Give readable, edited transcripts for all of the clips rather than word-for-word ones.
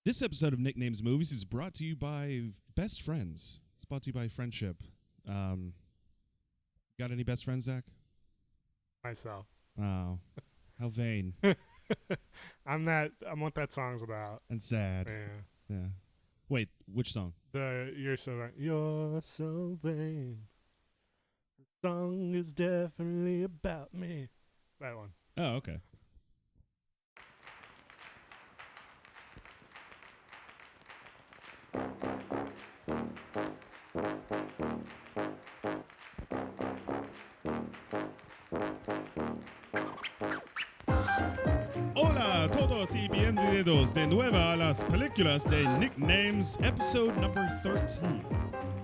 This episode of Nicknames Movies is brought to you by Best Friends. It's brought to you by Friendship. Got any best friends, Zach? Myself. Oh, how vain. I'm what that song's about. And sad. Yeah. Yeah. Wait, which song? You're so vain. The song is definitely about me. That one. Oh, okay. Hola a todos y bienvenidos de nuevo a las películas de Nicknames, episode number 13.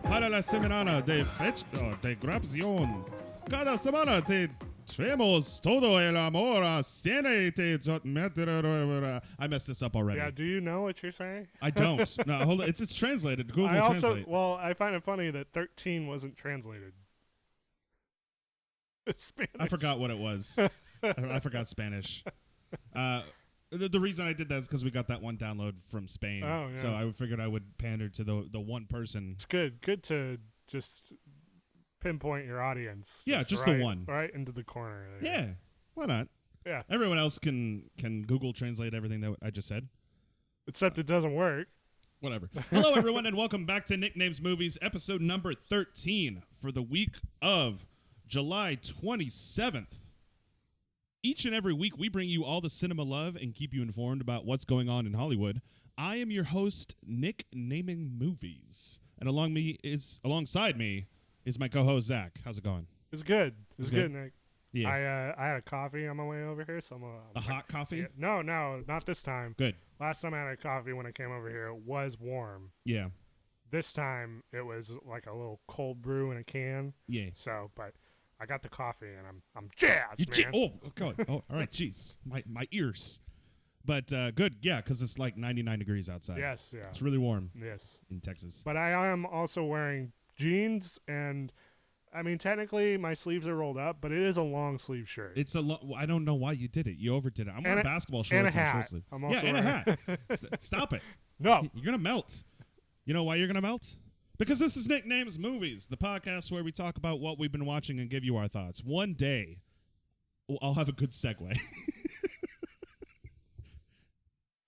Para la semana de fecha de grabación, cada semana te traemos todo el amor a cine. I messed this up already. Yeah, do you know what you're saying? I don't. No, hold on. It's translated. Google Translate. Well, I find it funny that 13 wasn't translated. Spanish. I forgot what it was. I forgot Spanish. The reason I did that is because we got that one download from Spain. Oh, yeah. So I figured I would pander to the one person. It's good to just pinpoint your audience. Yeah, just the one. Right into the corner there. Yeah, why not? Yeah. Everyone else can Google Translate everything that I just said. Except it doesn't work. Whatever. Hello, everyone, and welcome back to Nicknames Movies, episode number 13 for the week of July 27th. Each and every week, we bring you all the cinema love and keep you informed about what's going on in Hollywood. I am your host, Nick Naming Movies, and alongside me is my co-host Zach. How's it going? It's good. It's good, Nick. Yeah. I had a coffee on my way over here. So a hot coffee? Yeah, no, not this time. Good. Last time I had a coffee when I came over here, it was warm. Yeah. This time it was like a little cold brew in a can. Yeah. So, but I got the coffee and I'm jazzed, man. All right. Jeez, my ears. But good, yeah, because it's like 99 degrees outside. Yes, yeah. It's really warm. Yes. In Texas. But I am also wearing jeans, and I mean, technically my sleeves are rolled up, but it is a long sleeve shirt. It's I don't know why you did it. You overdid it. I'm wearing basketball shorts and a hat. short sleeve. I'm also and a hat. Stop it. No. You're going to melt. You know why you're going to melt? Because this is Nicknames Movies, the podcast where we talk about what we've been watching and give you our thoughts. One day, I'll have a good segue.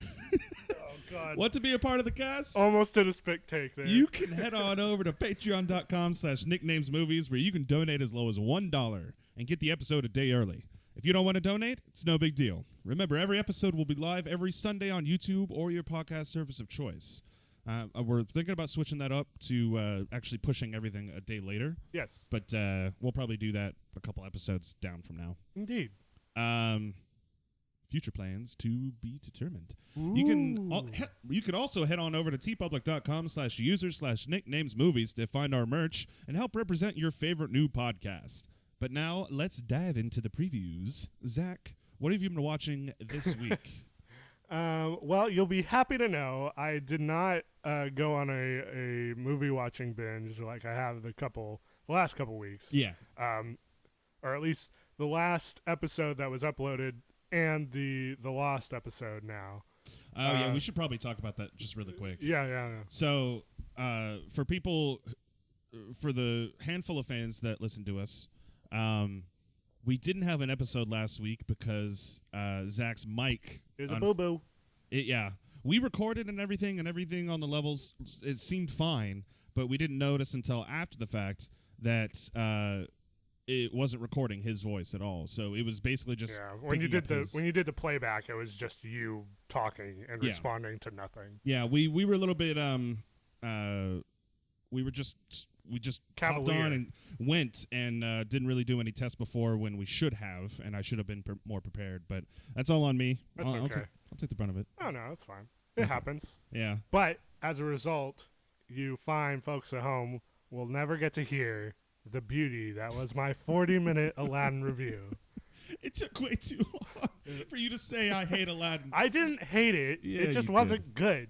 Oh, God. Want to be a part of the cast? Almost did a spit take there. You can head on over to patreon.com/nicknamesmovies where you can donate as low as $1 and get the episode a day early. If you don't want to donate, it's no big deal. Remember, every episode will be live every Sunday on YouTube or your podcast service of choice. We're thinking about switching that up to actually pushing everything a day later. Yes. But we'll probably do that a couple episodes down from now. Indeed. Future plans to be determined. Ooh. You can also head on over to tpublic.com/user/nicknamesmovies to find our merch and help represent your favorite new podcast. But now let's dive into the previews. Zach, what have you been watching this week? Well, you'll be happy to know I did not go on a movie watching binge like I have the last couple weeks. Yeah. Or at least the last episode that was uploaded and the lost episode now. Oh, yeah, we should probably talk about that just really quick. Yeah. So, for the handful of fans that listen to us, we didn't have an episode last week because Zach's mic is a boo-boo. Yeah. We recorded and everything on the levels, it seemed fine, but we didn't notice until after the fact that it wasn't recording his voice at all. So it was basically just when you did the playback, it was just you talking and responding to nothing. Yeah, we were a little bit we just hopped on and went and didn't really do any tests before when we should have, and I should have been more prepared. But that's all on me. That's okay. I'll take the brunt of it. Oh, no, that's fine. It happens. Yeah. But as a result, you fine folks at home will never get to hear the beauty that was my 40-minute Aladdin review. It took way too long for you to say I hate Aladdin. I didn't hate it. Yeah, it just wasn't good.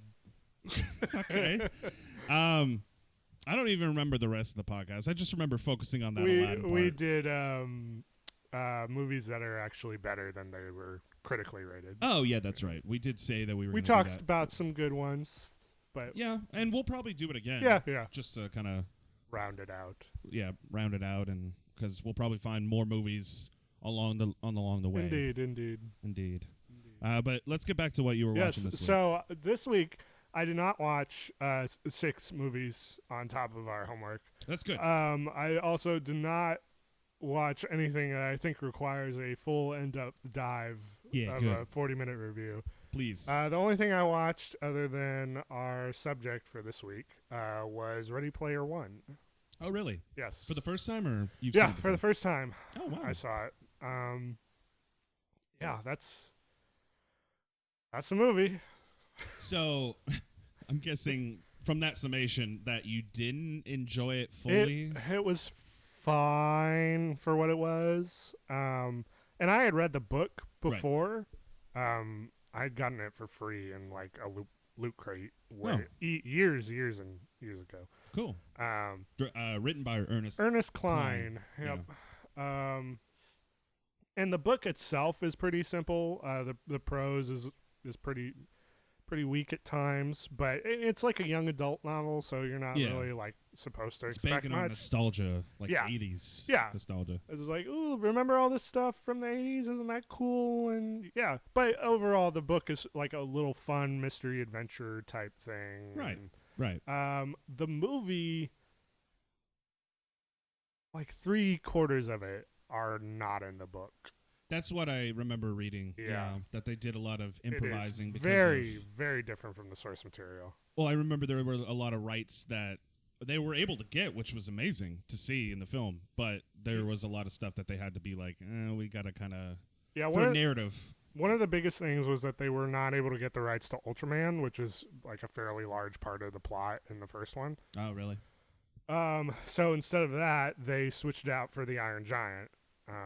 Okay. I don't even remember the rest of the podcast. I just remember focusing on that Aladdin part. We did movies that are actually better than they were critically rated. Oh yeah, that's right. We did say that we were. We gonna do talked that. about some good ones, but Yeah, and we'll probably do it again. yeah, Just to kind of round it out. Yeah, round it out, and because we'll probably find more movies along the way. Indeed. But let's get back to what you were watching this week. So this week I did not watch 6 movies on top of our homework. That's good. I also did not watch anything that I think requires a full in-depth dive of good. a 40-minute review. Please. The only thing I watched other than our subject for this week was Ready Player One. Oh, really? Yes. For the first time, or you've seen it for the first time. Oh, wow. I saw it. Yeah, that's the movie. So, I'm guessing from that summation that you didn't enjoy it fully. It was fine for what it was. And I had read the book before. Right. I had gotten it for free in like a loot crate years and years ago. Cool. Written by Ernest Cline. Yep. Yeah. And the book itself is pretty simple. The prose is pretty weak at times, but it's like a young adult novel, so you're not really like supposed to expect banking much. on nostalgia, like 80s nostalgia. It's like, ooh, remember all this stuff from the 80s? Isn't that cool? And yeah, but overall the book is like a little fun mystery adventure type thing. Right. And, right. The movie, like 3/4 of it are not in the book. That's what I remember reading. Yeah. That they did a lot of improvising. It is because very different from the source material. Well, I remember there were a lot of rights that they were able to get, which was amazing to see in the film. But there was a lot of stuff that they had to be like, we got to kind of for a narrative. One of the biggest things was that they were not able to get the rights to Ultraman, which is like a fairly large part of the plot in the first one. Oh, really? So instead of that, they switched out for the Iron Giant.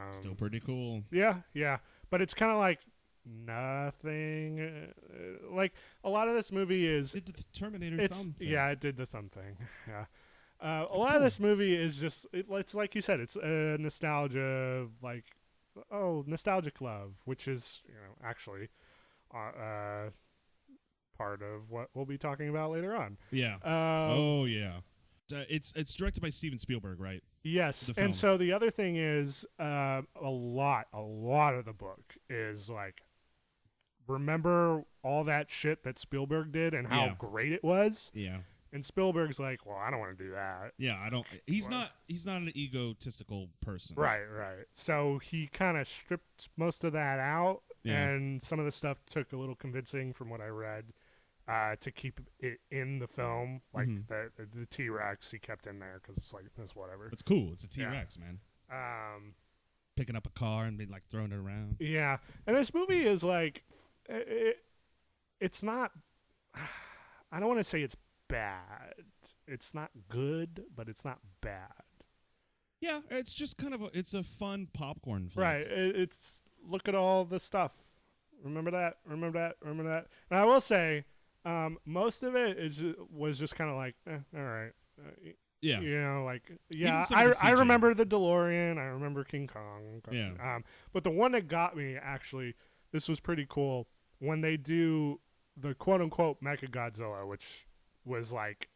Still pretty cool. Yeah. But it's kind of like nothing. Like a lot of this movie is. It did the Terminator thumb thing. Yeah, it did the thumb thing. Yeah. A lot cool. of this movie is just. It's like you said. It's nostalgia, like nostalgic love, which is actually part of what we'll be talking about later on. Yeah. Yeah. It's directed by Steven Spielberg, right? Yes, and so the other thing is a lot of the book is like, remember all that shit that Spielberg did and how great it was? Yeah. And Spielberg's like, well, I don't want to do that. Yeah, I don't. He's not an egotistical person. Right. So he kind of stripped most of that out, and some of the stuff took a little convincing from what I read. To keep it in the film, like the T-Rex he kept in there because it's like it's whatever. It's cool. It's a T-Rex, man. Picking up a car and be like throwing it around. Yeah, and this movie is like, it's not. I don't want to say it's bad. It's not good, but it's not bad. Yeah, it's just kind of it's a fun popcorn flick. Right. It's look at all the stuff. Remember that. And I will say. Most of it was just kind of like, all right. I remember the DeLorean. I remember King Kong. Yeah. But the one that got me, actually, this was pretty cool, when they do the quote-unquote Mechagodzilla, which was like,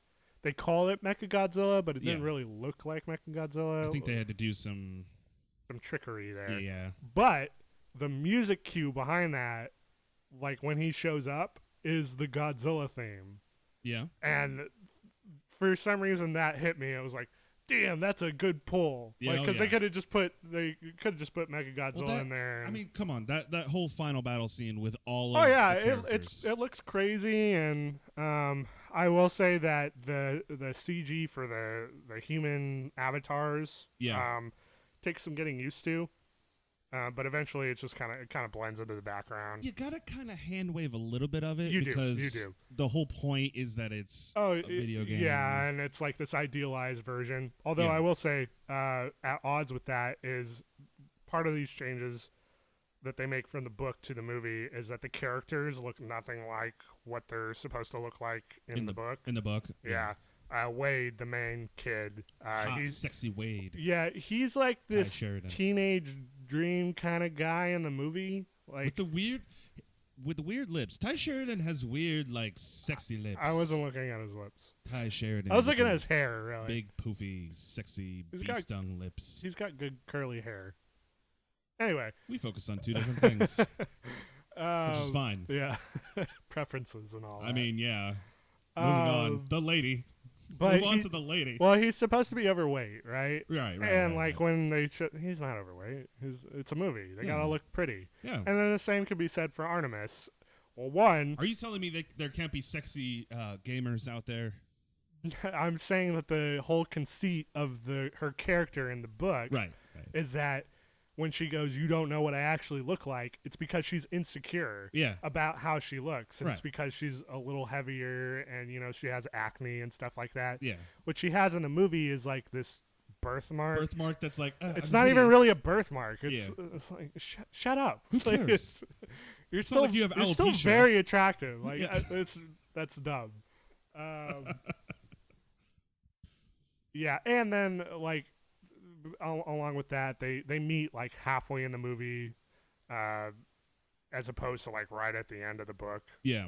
they call it Mechagodzilla, but it didn't really look like Mechagodzilla. I think they had to do some trickery there. Yeah. But the music cue behind that, like when he shows up, is the Godzilla theme. Yeah. And for some reason that hit me. It was like, damn, that's a good pull. Yeah, because they could have just put Mechagodzilla in there. I mean, come on, that whole final battle scene with all of the characters. It looks crazy, and I will say that the CG for the human avatars takes some getting used to. But eventually, it's just kind of blends into the background. You gotta kind of hand wave a little bit of it you because do. The whole point is that it's a video game. Yeah, and it's like this idealized version. Although I will say, at odds with that is part of these changes that they make from the book to the movie is that the characters look nothing like what they're supposed to look like in the book. In the book, yeah. Wade, the main kid, he's sexy Wade. Yeah, he's like this teenage dream kind of guy in the movie. Like with the weird lips. Ty Sheridan has weird, like, sexy lips. I wasn't looking at his lips. Ty Sheridan. I was looking at his hair, really. Big, poofy, sexy, bee-stung lips. He's got good curly hair. Anyway. We focus on two different things, which is fine. Yeah. Preferences and all that. I mean, yeah. Moving on. The lady. Move on to the lady. Well, he's supposed to be overweight, right? Right. And when they he's not overweight. It's a movie. They gotta look pretty. Yeah. And then the same could be said for Artemis. Well, one. Are you telling me there can't be sexy gamers out there? I'm saying that the whole conceit of her character in the book is that when she goes, you don't know what I actually look like, it's because she's insecure about how she looks. And it's because she's a little heavier and, she has acne and stuff like that. Yeah. What she has in the movie is like this birthmark. Birthmark that's like, it's not even really a birthmark. It's like, shut up. Who cares? You're still, like you have alopecia. You're still very attractive. Like, that's dumb. Yeah. And then, like, along with that, they meet like halfway in the movie, as opposed to like right at the end of the book. Yeah.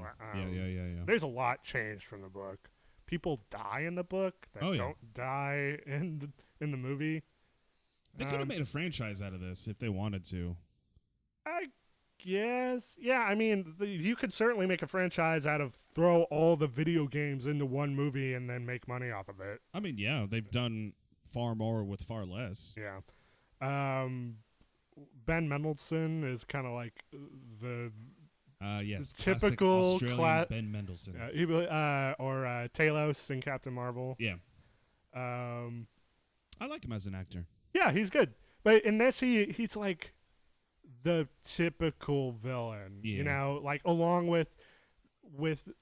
There's a lot changed from the book. People die in the book that don't die in the movie. They could have made a franchise out of this if they wanted to. I guess. Yeah, I mean, you could certainly make a franchise out of throw all the video games into one movie and then make money off of it. I mean, yeah, they've done far more with far less. Yeah. Ben Mendelsohn is kind of like the typical Australian Ben Mendelsohn. Or Talos in Captain Marvel. Yeah. I like him as an actor. Yeah, he's good. But in this, he's like the typical villain. Yeah. Like along with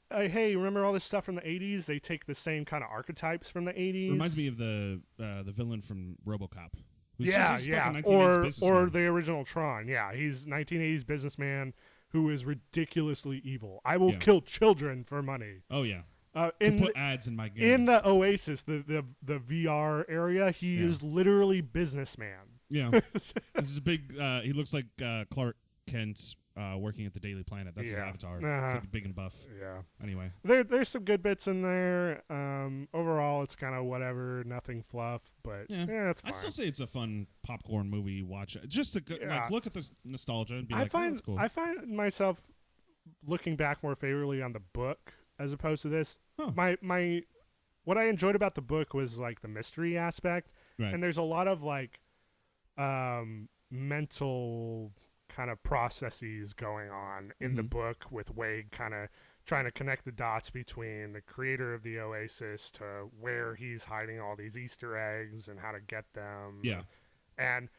hey, remember all this stuff from the 80s? They take the same kind of archetypes from the 80s. Reminds me of the villain from RoboCop. Yeah. Or the original Tron. Yeah, he's 1980s businessman who is ridiculously evil. I will kill children for money. Oh yeah. To put ads in my games. In the Oasis, the VR area, he is literally businessman. Yeah. This is a big. He looks like Clark Kent. Working at the Daily Planet. That's his avatar. It's like big and buff. Yeah. Anyway. There's some good bits in there. Overall, it's kind of whatever, nothing fluff, but it's fine. I still say it's a fun popcorn movie watch. Just to like look at this nostalgia and be that's cool. I find myself looking back more favorably on the book as opposed to this. Huh. My what I enjoyed about the book was like the mystery aspect. Right. And there's a lot of like mental kind of processes going on in the book with Wade kind of trying to connect the dots between the creator of the Oasis to where he's hiding all these Easter eggs and how to get them. Yeah. And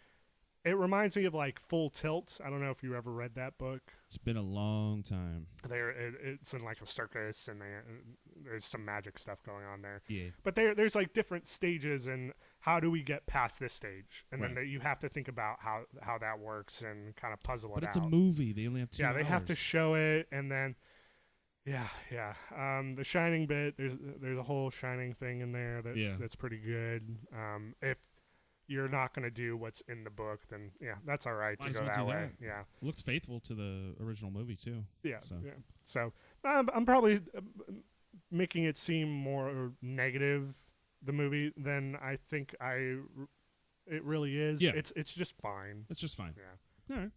it reminds me of like Full Tilt. I don't know if you ever read that book. It's been a long time. It's in like a circus and there's some magic stuff going on there. Yeah. But there's like different stages and how do we get past this stage? And then you have to think about how that works and kind of puzzle it out. But it's a movie. They only have 2 hours. Yeah, they have to show it and then the Shining bit, there's a whole Shining thing in there that's pretty good. If you're not going to do what's in the book, then that's all right to go that way. Yeah, it looks faithful to the original movie too. Yeah, so I'm probably making it seem more negative the movie than I think it really is. Yeah, it's just fine. It's just fine. Yeah. All right.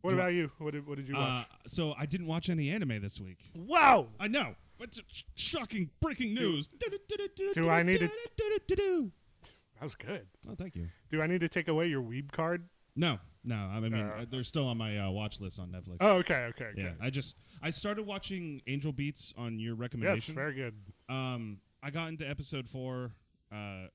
What about you? What did you watch? So I didn't watch any anime this week. Wow! I know. But shocking breaking news. Do I need to? That was good. Oh, thank you. Do I need to take away your Weeb card? No. I mean, they're still on my watch list on Netflix. Oh, okay. Yeah, I started watching Angel Beats on your recommendation. Yes, very good. I got into episode 4.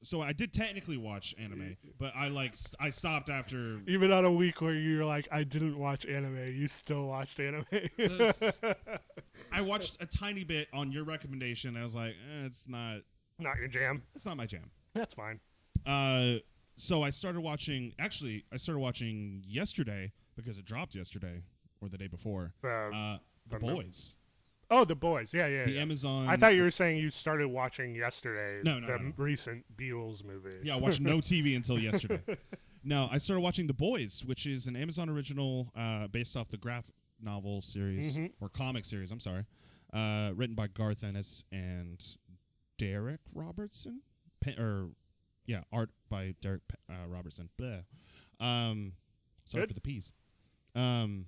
So I did technically watch anime, but I stopped after. Even on a week where you're like, I didn't watch anime, you still watched anime. I watched a tiny bit on your recommendation. I was like, it's not your jam. It's not my jam. That's fine. So I started watching. Actually, I started watching yesterday because it dropped yesterday or the day before. The Boys. Oh, The Boys. Yeah. The Amazon. I thought you were saying you started watching yesterday. No. Recent Beatles movie. Yeah, I watched no TV until yesterday. No, I started watching The Boys, which is an Amazon original based off the graphic novel series or comic series. I'm sorry, written by Garth Ennis and Derek Robertson, art by Derek Robertson. Bleh. Sorry for the P's. And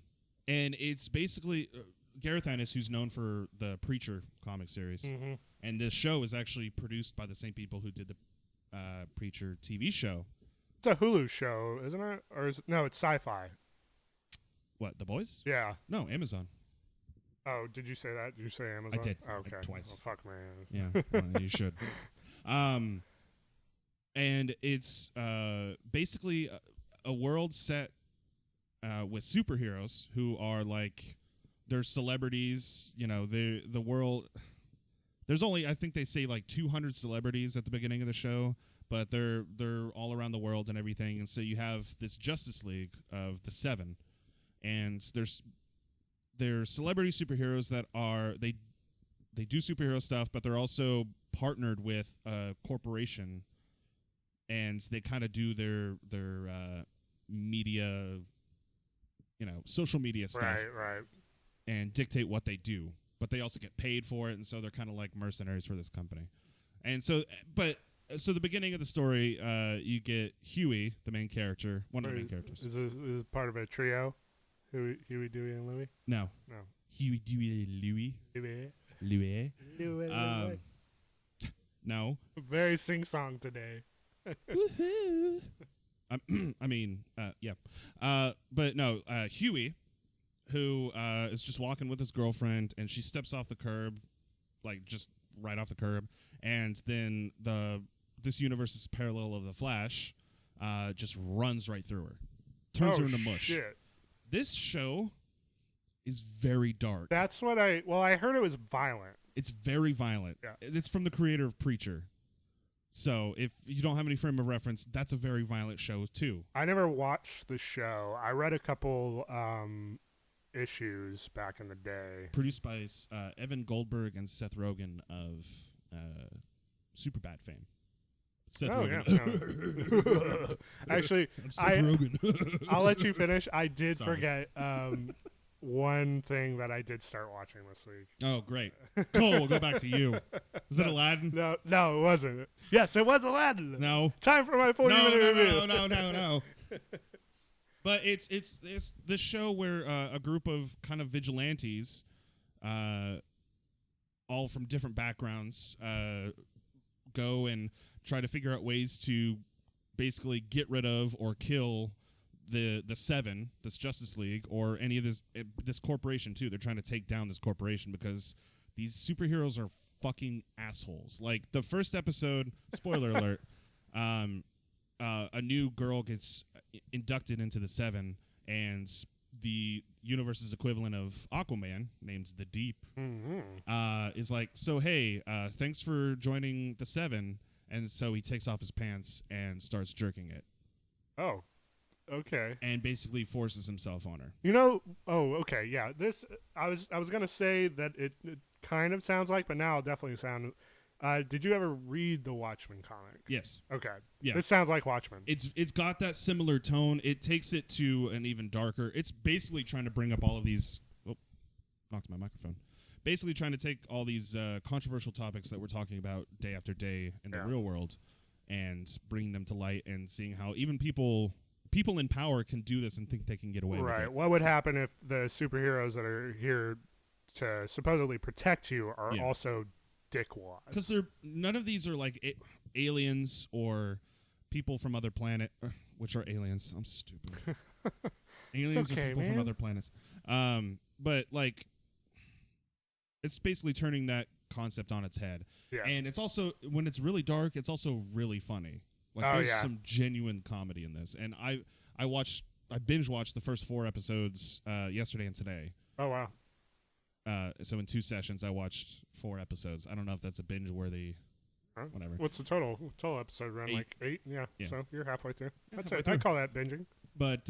it's basically Gareth Ennis, who's known for the Preacher comic series, and this show is actually produced by the same people who did the Preacher TV show. It's a Hulu show, isn't it? Or no, it's Sci-Fi. What, The Boys? Yeah. No, Amazon. Oh, did you say that? Did you say Amazon? I did. Oh, okay. Like twice. Well, fuck, man. Yeah, well, you should. And it's basically a world set with superheroes who are like, they're celebrities. You know, the world. There's only, I think they say like 200 celebrities at the beginning of the show, but they're all around the world and everything. And so you have this Justice League of the Seven, and they're celebrity superheroes that are they do superhero stuff, but they're also partnered with a corporation, and they kind of do their media, social media stuff, right, and dictate what they do. But they also get paid for it, and so they're kind of like mercenaries for this company. And so, so the beginning of the story, you get Huey, the main character, one of the main characters. Is this part of a trio? Huey, Dewey, and Louie? No. Huey, Dewey, Louie. No. Very sing-song today. Woohoo! But no, Huey, who is just walking with his girlfriend, and she steps off the curb, like just right off the curb, and then this universe's parallel of the Flash just runs right through her, turns her into mush. Shit. This show is very dark. That's what I heard it was violent. It's very violent. Yeah. It's from the creator of Preacher. So if you don't have any frame of reference, that's a very violent show too. I never watched the show. I read a couple issues back in the day. Produced by Evan Goldberg and Seth Rogen of Superbad fame. Seth Rogen. Yeah. Actually, I'm Seth Rogen. I'll let you finish. I did Sorry. forget one thing that I did start watching this week. Oh, great. Cool, we'll go back to you. Is it Aladdin? No, it wasn't. Yes, it was Aladdin. No. Time for my 40-minute review. No. But it's this show where a group of kind of vigilantes, all from different backgrounds, go and try to figure out ways to basically get rid of or kill the Seven, this Justice League, or any of this corporation too. They're trying to take down this corporation because these superheroes are fucking assholes. Like the first episode, spoiler alert, a new girl gets inducted into the Seven, and the universe's equivalent of Aquaman, named the Deep, is like, so hey, thanks for joining the Seven. And so he takes off his pants and starts jerking it. Oh, okay. And basically forces himself on her. Okay, yeah. This I was gonna say that it kind of sounds like, but now it'll definitely sound. Did you ever read the Watchmen comic? Yes. Okay. Yeah. This sounds like Watchmen. It's got that similar tone. It takes it to an even darker. It's basically trying to bring up all of these. Oh, knocked my microphone. Basically trying to take all these controversial topics that we're talking about day after day in the real world and bringing them to light, and seeing how even people in power can do this and think they can get away with it. Right. What would happen if the superheroes that are here to supposedly protect you are also dickwads? Because none of these are like aliens or people from other planet, which are aliens. I'm stupid. Aliens are people from other planets. But like, it's basically turning that concept on its head. Yeah. And it's also, when it's really dark, it's also really funny. Like there's some genuine comedy in this. And I binge watched the first 4 episodes yesterday and today. Oh wow. So in 2 sessions I watched 4 episodes. I don't know if that's a binge worthy whatever. What's the total episode around? 8. Like 8? Yeah. So you're halfway through. Yeah, That's it. I call that binging. But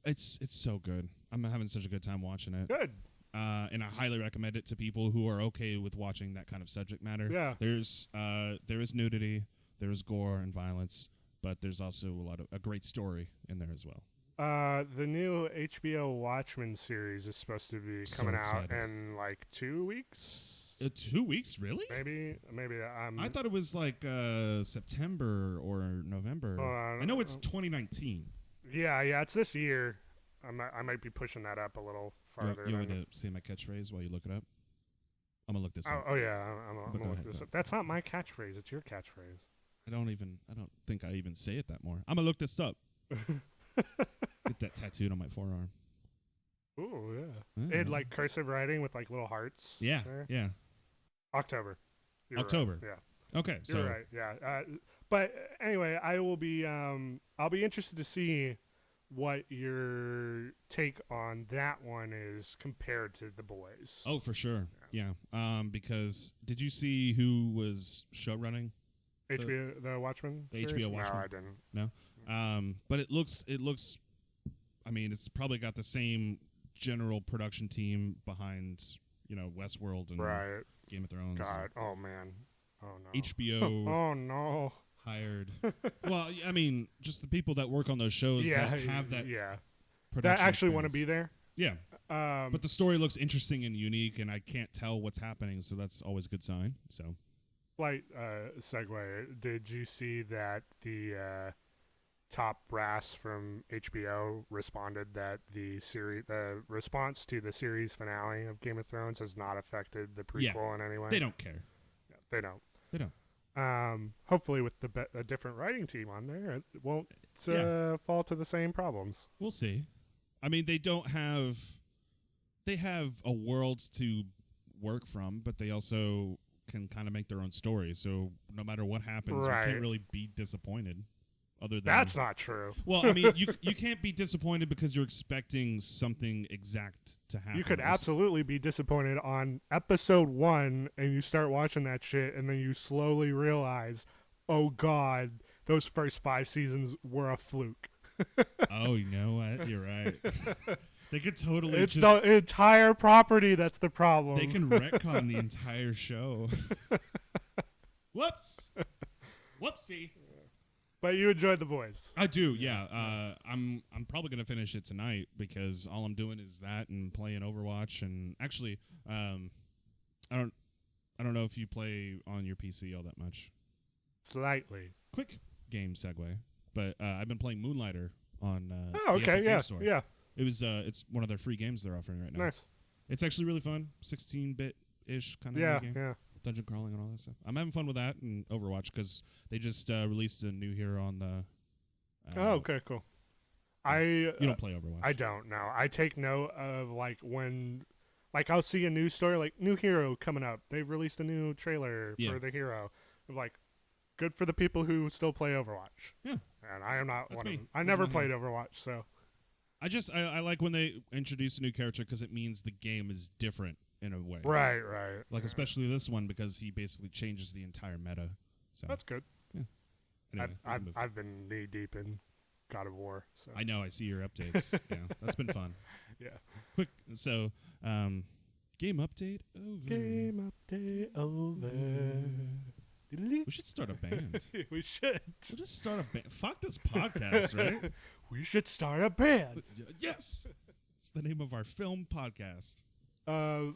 it's so good. I'm having such a good time watching it. Good. And I highly recommend it to people who are okay with watching that kind of subject matter. Yeah. There is nudity, there is gore and violence, but there's also a great story in there as well. The new HBO Watchmen series is supposed to be coming out in like 2 weeks. 2 weeks, really? Maybe. I thought it was like September or November. I know it's 2019. Yeah, it's this year. I might be pushing that up a little farther. You want to say my catchphrase while you look it up? I'm gonna look this up. Oh yeah, I'm gonna look this up. That's not my catchphrase. It's your catchphrase. I don't think I even say it that more. I'm gonna look this up. Get that tattooed on my forearm. Ooh, yeah. It like cursive writing with like little hearts. Yeah, there. yeah. October. October. Right. Yeah. Okay, so you're right. Yeah. But anyway, I'll be interested to see what your take on that one is compared to The Boys. Oh, for sure. Yeah. Because did you see who was show running? HBO, the Watchmen. The series? HBO Watchmen. No, I didn't. No. But it looks. I mean, it's probably got the same general production team behind, Westworld and Game of Thrones. God. Oh man. Oh no. HBO. Oh no. Hired. Well, I mean, just the people that work on those shows that have that. Yeah. That actually want to be there. Yeah. But the story looks interesting and unique, and I can't tell what's happening, so that's always a good sign. So. Slight segue. Did you see that the top brass from HBO responded that the response to the series finale of Game of Thrones has not affected the prequel in any way? They don't care. Yeah, they don't. They don't. Hopefully, with a different writing team on there, it won't fall to the same problems. We'll see. I mean, they have a world to work from, but they also can kind of make their own story. So no matter what happens, you can't really be disappointed. Other than that's not true. Well, I mean, you can't be disappointed because you're expecting something exact to happen. You could absolutely be disappointed on episode 1, and you start watching that shit, and then you slowly realize, oh God, those first 5 seasons were a fluke. Oh, you know what? You're right. They could totally it's the entire property that's the problem. They can retcon the entire show. Whoops. Whoopsie. But you enjoyed The Boys. I do, yeah. I'm probably gonna finish it tonight because all I'm doing is that and playing Overwatch. And actually, I don't know if you play on your PC all that much. Slightly. Quick game segue, but I've been playing Moonlighter on. Oh, okay, Game Store. Yeah. It was it's one of their free games they're offering right now. Nice. It's actually really fun, 16-bit ish kind of game. Yeah. Dungeon crawling and all that stuff. I'm having fun with that and Overwatch because they just released a new hero on the. Okay, cool. You don't play Overwatch. I don't know. I take note of when I'll see a news story like new hero coming up. They've released a new trailer for the hero. I'm like, good for the people who still play Overwatch. Yeah, and I am not That's one me. of them. I never played Overwatch, so. I like when they introduce a new character because it means the game is different in a way. Right. Like especially this one because he basically changes the entire meta. So that's good. Yeah. Anyway, I've been knee deep in God of War. So I know. I see your updates. Yeah, that's been fun. Yeah. Quick. So, game update over. Game update over. We should start a band. We should. We'll just start a band. Fuck this podcast, right? We should start a band. Yes. It's the name of our film podcast.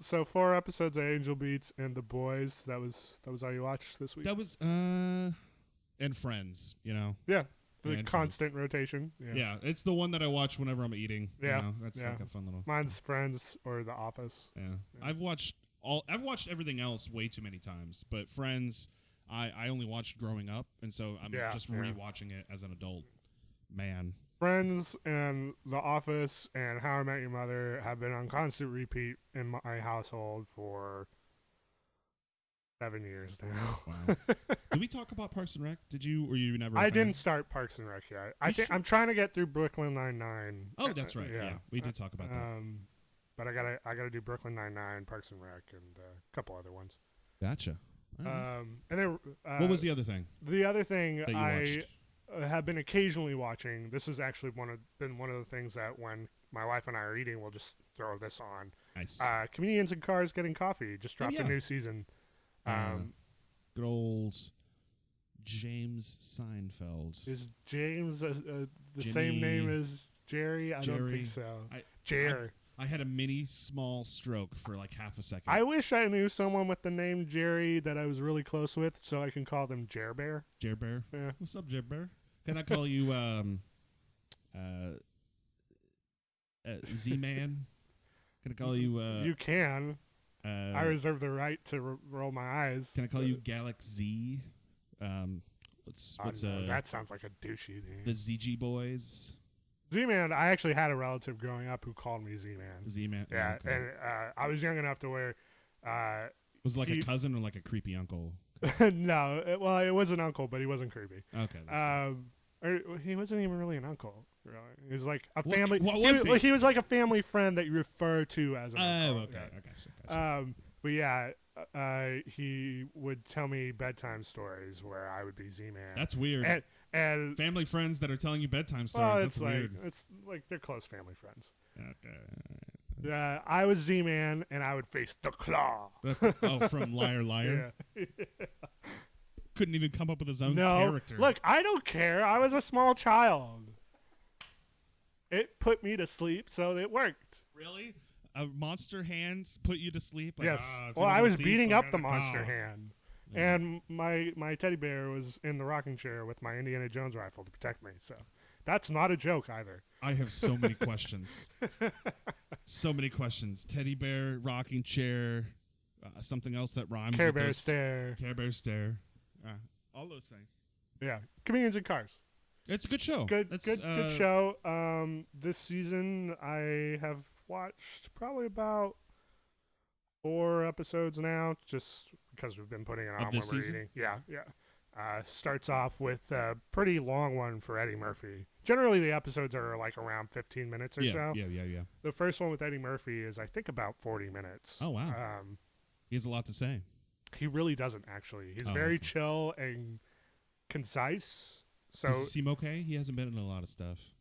So 4 episodes of Angel Beats and The Boys. That was all you watched this week? That was and Friends, Yeah. The constant rotation. Yeah, it's the one that I watch whenever I'm eating. Yeah. That's like a fun little. Mine's Friends or The Office. Yeah. I've watched everything else way too many times, but Friends I only watched growing up, and so I'm just rewatching it as an adult. Man. Friends and The Office and How I Met Your Mother have been on constant repeat in my household for 7 years now. Wow. Did we talk about Parks and Rec? Did you, or you never? I didn't start Parks and Rec yet. I'm trying to get through Brooklyn Nine-Nine. Oh, that's right. Yeah, we did talk about that. But I gotta do Brooklyn Nine-Nine, Parks and Rec, and a couple other ones. Gotcha. And then what was the other thing? The other thing that you watched? have been occasionally watching. This is actually been one of the things that when my wife and I are eating, we'll just throw this on. Nice. Comedians in Cars Getting Coffee just dropped a new season. Good old James Seinfeld. Is James the Jimmy, same name as Jerry? I don't think so. Jer. I had a mini small stroke for like half a second. I wish I knew someone with the name Jerry that I was really close with, so I can call them Jer Bear. Jer Bear? Yeah. What's up, Jer Bear? Can I call you Z-Man? Can I call you... you can. I reserve the right to roll my eyes. Can I call you Galaxy? That sounds like a douchey name. The ZG Boys? Z-Man, I actually had a relative growing up who called me Z-Man. Z-Man? Yeah, okay. and I was young enough to where... was it like a cousin or like a creepy uncle? No, it was an uncle, but he wasn't creepy. Okay, that's or he wasn't even really an uncle. Really, he was like a family. What was he? He was like a family friend that you refer to as an uncle. Oh, okay, Yeah. I gotcha. But yeah, he would tell me bedtime stories where I would be Z-Man. That's weird. And family friends that are telling you bedtime stories. That's weird. It's like they're close family friends. Okay. I was Z-Man, and I would face the Claw. Oh, from Liar Liar? Yeah. Couldn't even come up with his own character. Look, I don't care. I was a small child. It put me to sleep, so it worked. Really? A monster hand put you to sleep? Like, yes. Well, I was beating up the monster hand. Yeah. And my teddy bear was in the rocking chair with my Indiana Jones rifle to protect me. So that's not a joke either. I have so many questions. So many questions. Teddy bear, rocking chair, something else that rhymes Care with Bear those. Stare. Care Bear Stare. All those things. Yeah. Comedians in Cars. It's a good show. Good show. This season I have watched probably about 4 episodes now, just because we've been putting it on when we're eating. Yeah. Starts off with a pretty long one for Eddie Murphy. Generally, the episodes are like around 15 minutes or so. Yeah. The first one with Eddie Murphy is, I think, about 40 minutes. Oh, wow. He has a lot to say. He really doesn't, actually. He's very chill and concise. So, does he seem okay? He hasn't been in a lot of stuff.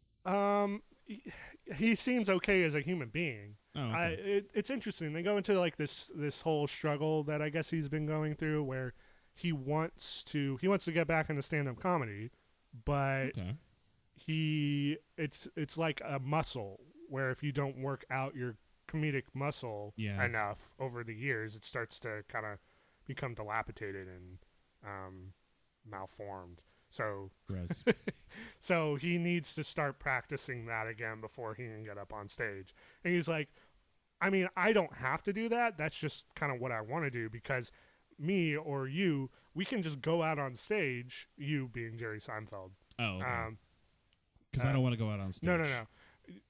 He seems okay as a human being. Oh, okay. It's interesting. They go into like this whole struggle that I guess he's been going through, where he wants to get back into stand-up comedy, but it's like a muscle where if you don't work out your comedic muscle enough over the years, it starts to kind of become dilapidated and malformed. So gross. So he needs to start practicing that again before he can get up on stage. And he's like, I mean, I don't have to do that. That's just kind of what I want to do, because me or you, we can just go out on stage, you being Jerry Seinfeld. Oh, okay. Because I don't want to go out on stage. No.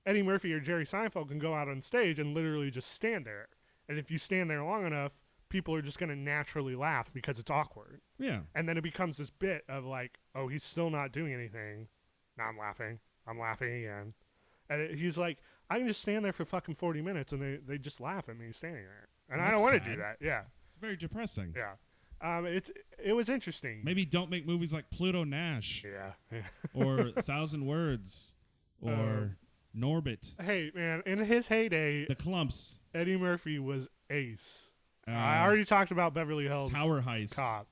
Eddie Murphy or Jerry Seinfeld can go out on stage and literally just stand there. And if you stand there long enough, people are just going to naturally laugh because it's awkward. Yeah. And then it becomes this bit of like, oh, he's still not doing anything. Now I'm laughing. I'm laughing again. And he's like, I can just stand there for fucking 40 minutes and they just laugh at me standing there. And I don't want to do that. Yeah. It's very depressing. Yeah. It was interesting. Maybe don't make movies like Pluto Nash. Yeah. Or 1,000 Words. Or Norbit. Hey, man, in his heyday, The Clumps. Eddie Murphy was ace. I already talked about Beverly Hills Tower Heist. Cop.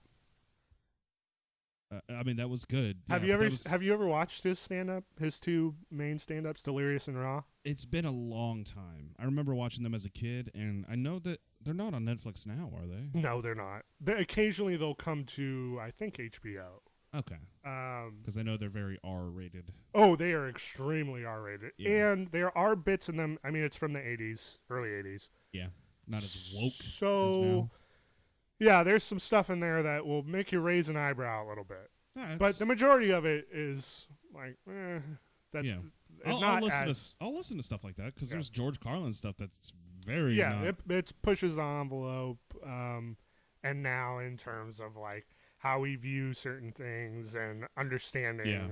I mean, that was good. Have you ever watched his stand-up? His 2 main stand-ups, Delirious and Raw? It's been a long time. I remember watching them as a kid, and I know that they're not on Netflix now, are they? No, they're not. Occasionally they'll come to, I think, HBO. Okay. Because I know they're very R-rated. Oh, they are extremely R-rated. Yeah. And there are bits in them. I mean, it's from the 80s, early 80s. Yeah. Not as woke as now. Yeah, there's some stuff in there that will make you raise an eyebrow a little bit. Yeah, but the majority of it is like, I'll listen to stuff like that, because there's George Carlin stuff that's very it pushes the envelope, and now in terms of like how we view certain things and understanding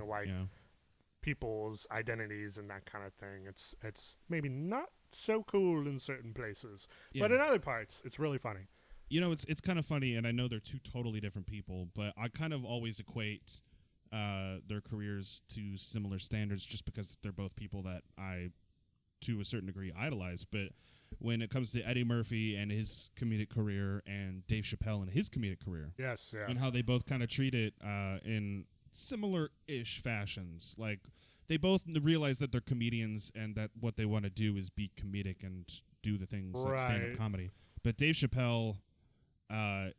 people's identities and that kind of thing. It's maybe not so cool in certain places, but in other parts, it's really funny. You know, it's kind of funny, and I know they're 2 totally different people, but I kind of always equate their careers to similar standards, just because they're both people that I, to a certain degree, idolize. But when it comes to Eddie Murphy and his comedic career and Dave Chappelle and his comedic career. Yes, yeah. And how they both kind of treat it in similar-ish fashions. Like, they both realize that they're comedians and that what they want to do is be comedic and do the things like stand-up comedy. But Dave Chappelle, at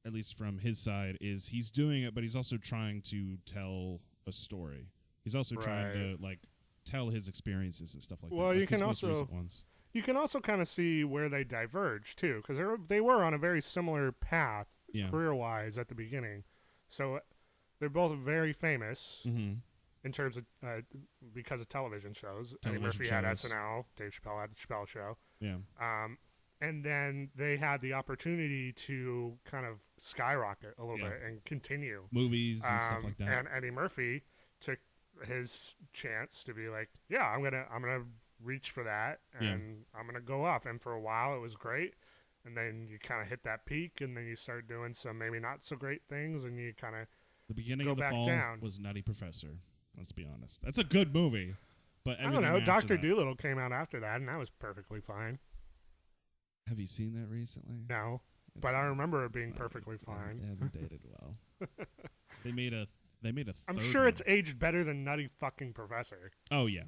least from his side, is he's doing it, but he's also trying to tell a story. He's also trying to, like, tell his experiences and stuff like that. Well, like you can also kind of see where they diverge, too, because they were on a very similar path career-wise at the beginning. So they're both very famous in terms of because of television shows. Eddie Murphy had SNL, Dave Chappelle had the Chappelle Show. Yeah. And then they had the opportunity to kind of skyrocket a little bit and continue. Movies and stuff like that. And Eddie Murphy took his chance to be like, I'm gonna reach for that, and I'm gonna go off. And for a while, it was great. And then you kind of hit that peak, and then you start doing some maybe not so great things, and you kind of the beginning of the fall was Nutty Professor. Let's be honest. That's a good movie, but I don't know. Dr. Dolittle came out after that, and that was perfectly fine. Have you seen that recently? No, but I remember it being perfectly fine. It hasn't dated well. They made a I'm sure it's aged better than Nutty fucking Professor. Oh yeah.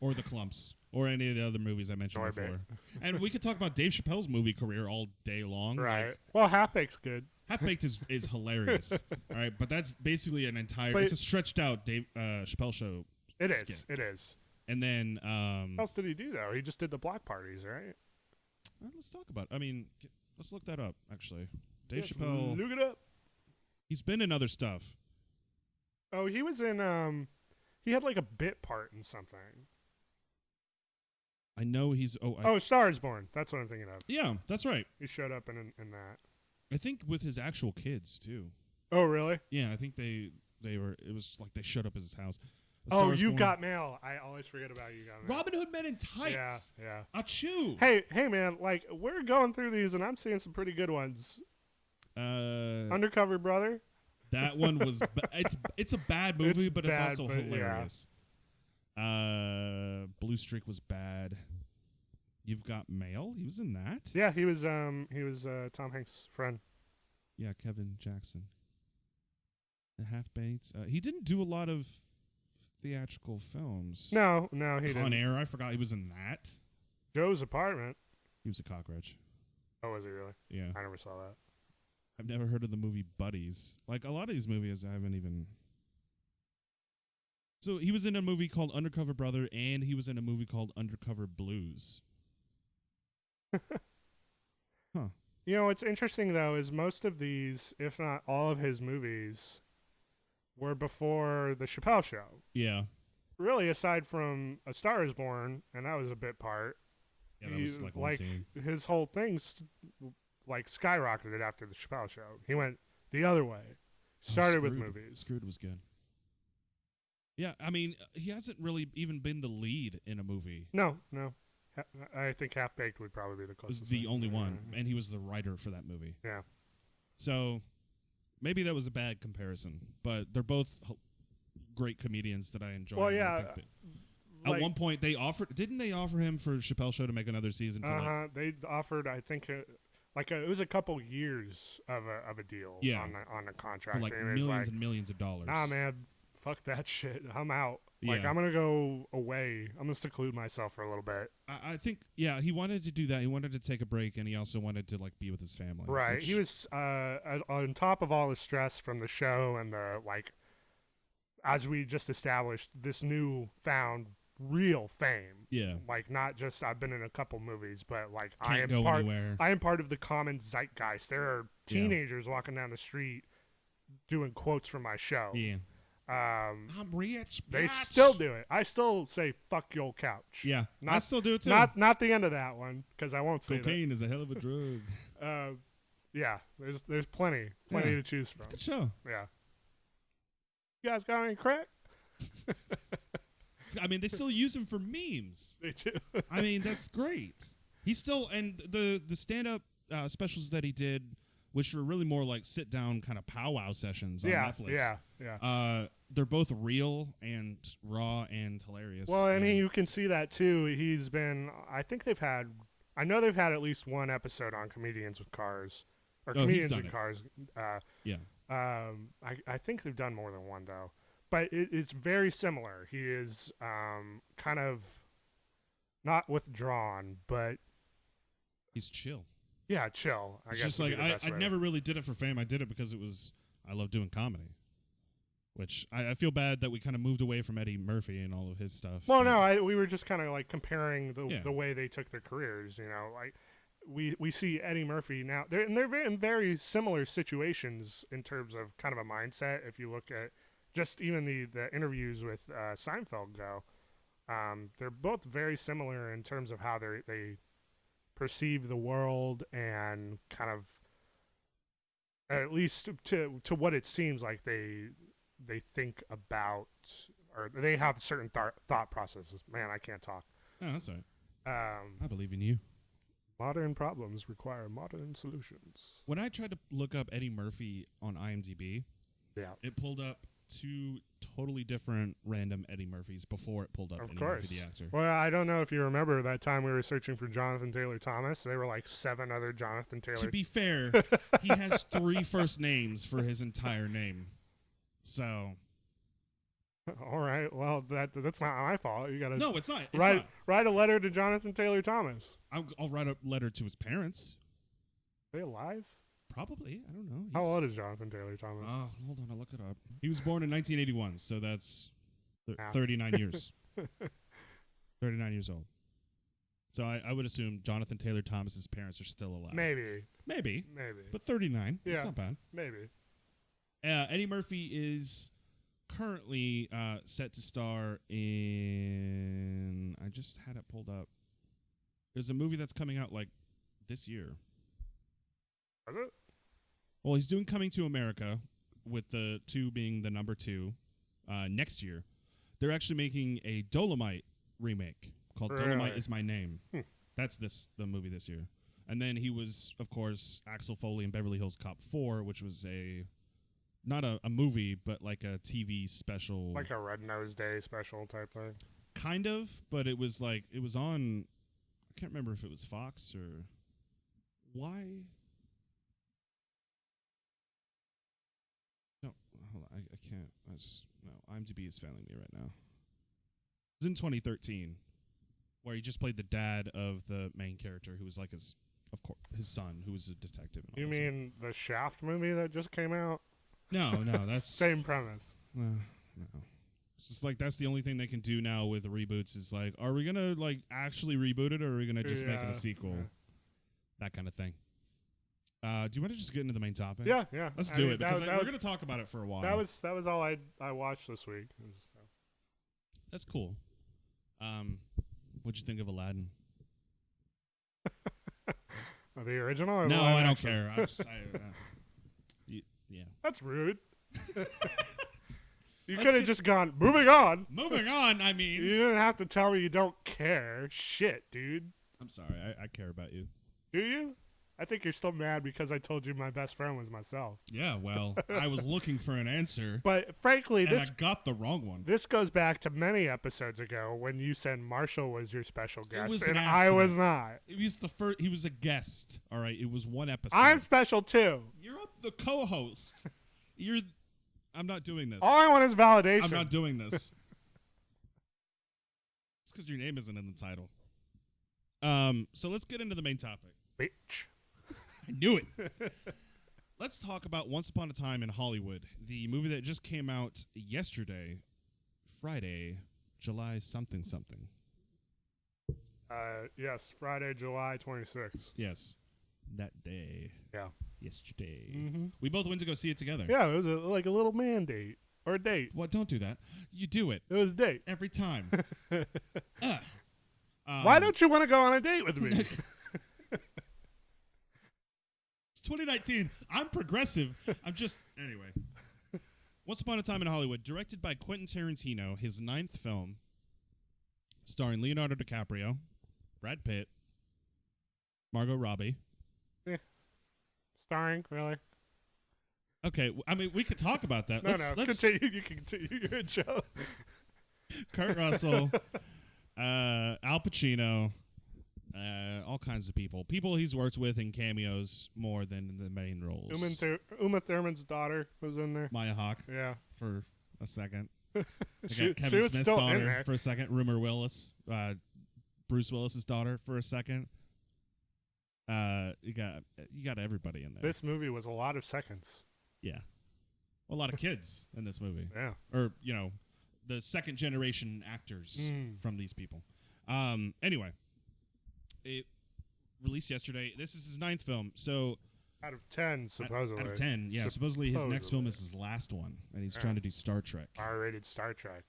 Or The Clumps, or any of the other movies I mentioned before. And we could talk about Dave Chappelle's movie career all day long. Right. Like, well, Half Baked's good. Half Baked is hilarious. All right, but that's basically an entire. It's a stretched out Dave Chappelle show. It is. Skit. It is. And then what else did he do though? He just did the block parties, right? Well, let's talk about. Let's look that up. Actually, Dave Chappelle. Look it up. He's been in other stuff. Oh, he was in. He had like a bit part in something. I know he's. Star is Born. That's what I'm thinking of. Yeah, that's right. He showed up in that. I think with his actual kids too. Oh, really? Yeah, I think they were. It was like they showed up at his house. You've Got Mail. I always forget about You Got Mail. Robin Hood Men in Tights. Yeah. Achoo. Hey, man. Like we're going through these, and I'm seeing some pretty good ones. Undercover Brother. That one was. It's a bad movie, but it's also hilarious. Blue Streak was bad. You've Got Mail. He was in that. Yeah, he was Tom Hanks' friend. Yeah, Kevin Jackson. The Half Baked. He didn't do a lot of theatrical films. No, he didn't. Con Air. I forgot he was in that. Joe's Apartment. He was a cockroach. Oh, was he really? Yeah. I never saw that. I've never heard of the movie Buddies. Like a lot of these movies, I haven't even. So he was in a movie called Undercover Brother, and he was in a movie called Undercover Blues. Huh. You know, what's interesting, though, is most of these, if not all of his movies, were before The Chappelle Show. Yeah. Really, aside from A Star is Born, and that was a bit part. Yeah, that was like one scene. His whole thing skyrocketed after The Chappelle Show. He went the other way. Started with movies. Screwed was good. Yeah, I mean, he hasn't really even been the lead in a movie. No. I think Half Baked would probably be the closest. Was the only one, and he was the writer for that movie. Yeah. So maybe that was a bad comparison, but they're both great comedians that I enjoy. Well, yeah. At one point, didn't they offer him for Chappelle Show to make another season? They offered, I think, it was a couple years of a deal on a contract. For like millions and millions of dollars. Nah, man. Fuck that shit. I'm out. Like, I'm going to go away. I'm going to seclude myself for a little bit. I think, he wanted to do that. He wanted to take a break, and he also wanted to, like, be with his family. Right. He was on top of all the stress from the show and the, like, as we just established, this newfound real fame. Yeah. Like, not just I've been in a couple movies, but, like, I am part of the common zeitgeist. There are teenagers walking down the street doing quotes from my show. Yeah. I'm rich. They still do it. I still say "fuck your couch." Yeah, I still do it too. Not the end of that one because I won't say cocaine is a hell of a drug. Yeah, there's plenty to choose from. It's a good show. Yeah. You guys got any crack? I mean, they still use him for memes. They do. I mean, that's great. He's still and the stand-up specials that he did which were really more like sit down kind of powwow sessions on Netflix. Yeah. They're both real and raw and hilarious. Well, and you can see that too. He's been. I know they've had at least one episode on Comedians with Cars, or Comedians with Cars. Yeah. I think they've done more than one though, but it's very similar. He is kind of not withdrawn, but he's chill. Yeah, chill. I it's guess just like I never really did it for fame. I did it because I love doing comedy. Which I feel bad that we kind of moved away from Eddie Murphy and all of his stuff. Well, no, we were just kind of like comparing the way they took their careers. You know, like we see Eddie Murphy now. They're in very similar situations in terms of kind of a mindset. If you look at just even the interviews with Seinfeld go, they're both very similar in terms of how they perceive the world and kind of, at least to what it seems like they think about, or they have certain thought processes. Man, I can't talk. Oh, that's all right. I believe in you. Modern problems require modern solutions. When I tried to look up Eddie Murphy on IMDb, it pulled up 2 totally different random Eddie Murphys before it pulled up Eddie Murphy the actor. Well, I don't know if you remember that time we were searching for Jonathan Taylor Thomas. There were like 7 other Jonathan Taylor. To be fair, he has 3 first names for his entire name. So, all right. Well, that's not my fault. You gotta it's not. Write a letter to Jonathan Taylor Thomas. I'll write a letter to his parents. Are they alive? Probably. I don't know. How old is Jonathan Taylor Thomas? Hold on. I'll look it up. He was born in 1981, so that's 39 years. 39 years old. So I would assume Jonathan Taylor Thomas's parents are still alive. Maybe. But 39. Yeah. That's not bad. Maybe. Eddie Murphy is currently set to star in... I just had it pulled up. There's a movie that's coming out like this year. Is it? Well, he's doing Coming to America, with the 2 being the number 2 next year. They're actually making a Dolomite remake called Dolomite Is My Name. That's the movie this year. And then he was, of course, Axel Foley in Beverly Hills Cop 4, which was not a movie, but like a TV special. Like a Red Nose Day special type thing? Kind of, but it was on, I can't remember if it was Fox or why. No, hold on, I can't. IMDb is failing me right now. It was in 2013, where he just played the dad of the main character, who was like his son, who was a detective. And you mean the Shaft movie that just came out? No, that's same premise. No, it's just like that's the only thing they can do now with the reboots. Is like, are we gonna like actually reboot it, or are we gonna just make it a sequel? Yeah. That kind of thing. Do you want to just get into the main topic? Yeah. Let's do it because we're going to talk about it for a while. That was all I watched this week. That's cool. What'd you think of Aladdin? The original? Or no, I don't care. Yeah. That's rude. You could have just gone, moving on. Moving on, I mean. You didn't have to tell me you don't care. Shit, dude. I'm sorry. I care about you. Do you? I think you're still mad because I told you my best friend was myself. Yeah, well, I was looking for an answer. But frankly, I got the wrong one. This goes back to many episodes ago when you said Marshall was your special guest, and I was not. It was the first. He was a guest. All right, it was one episode. I'm special too. You're the co-host. I'm not doing this. All I want is validation. I'm not doing this. It's because your name isn't in the title. So let's get into the main topic. Bitch. I knew it. Let's talk about Once Upon a Time in Hollywood, the movie that just came out yesterday, Friday, July something. Yes, Friday, July 26th. Yes, that day. Yeah. Yesterday. Mm-hmm. We both went to go see it together. Yeah, it was like a little man date. Or a date. Well, don't do that. You do it. It was a date. Every time. Why don't you want to go on a date with me? It's 2019. I'm progressive. Anyway. Once Upon a Time in Hollywood, directed by Quentin Tarantino, his 9th film, starring Leonardo DiCaprio, Brad Pitt, Margot Robbie. Yeah. Starring, really? Okay, I mean, we could talk about that. No, Let's continue. You can continue your show. Kurt Russell, Al Pacino, all kinds of people. People he's worked with in cameos more than in the main roles. Uma Thurman's daughter was in there. Maya Hawke. Yeah. For a second. She Kevin was Smith's still in daughter there. for a second. Rumor Willis. Bruce Willis's daughter for a second. You got everybody in there. This movie was a lot of seconds. Yeah. A lot of kids in this movie. Yeah. Or, the second generation actors from these people. Anyway, it released yesterday. This is his 9th film. So out of 10, supposedly. Out of 10, yeah. Supposedly his next film is his last one, and he's trying to do Star Trek. R-rated Star Trek.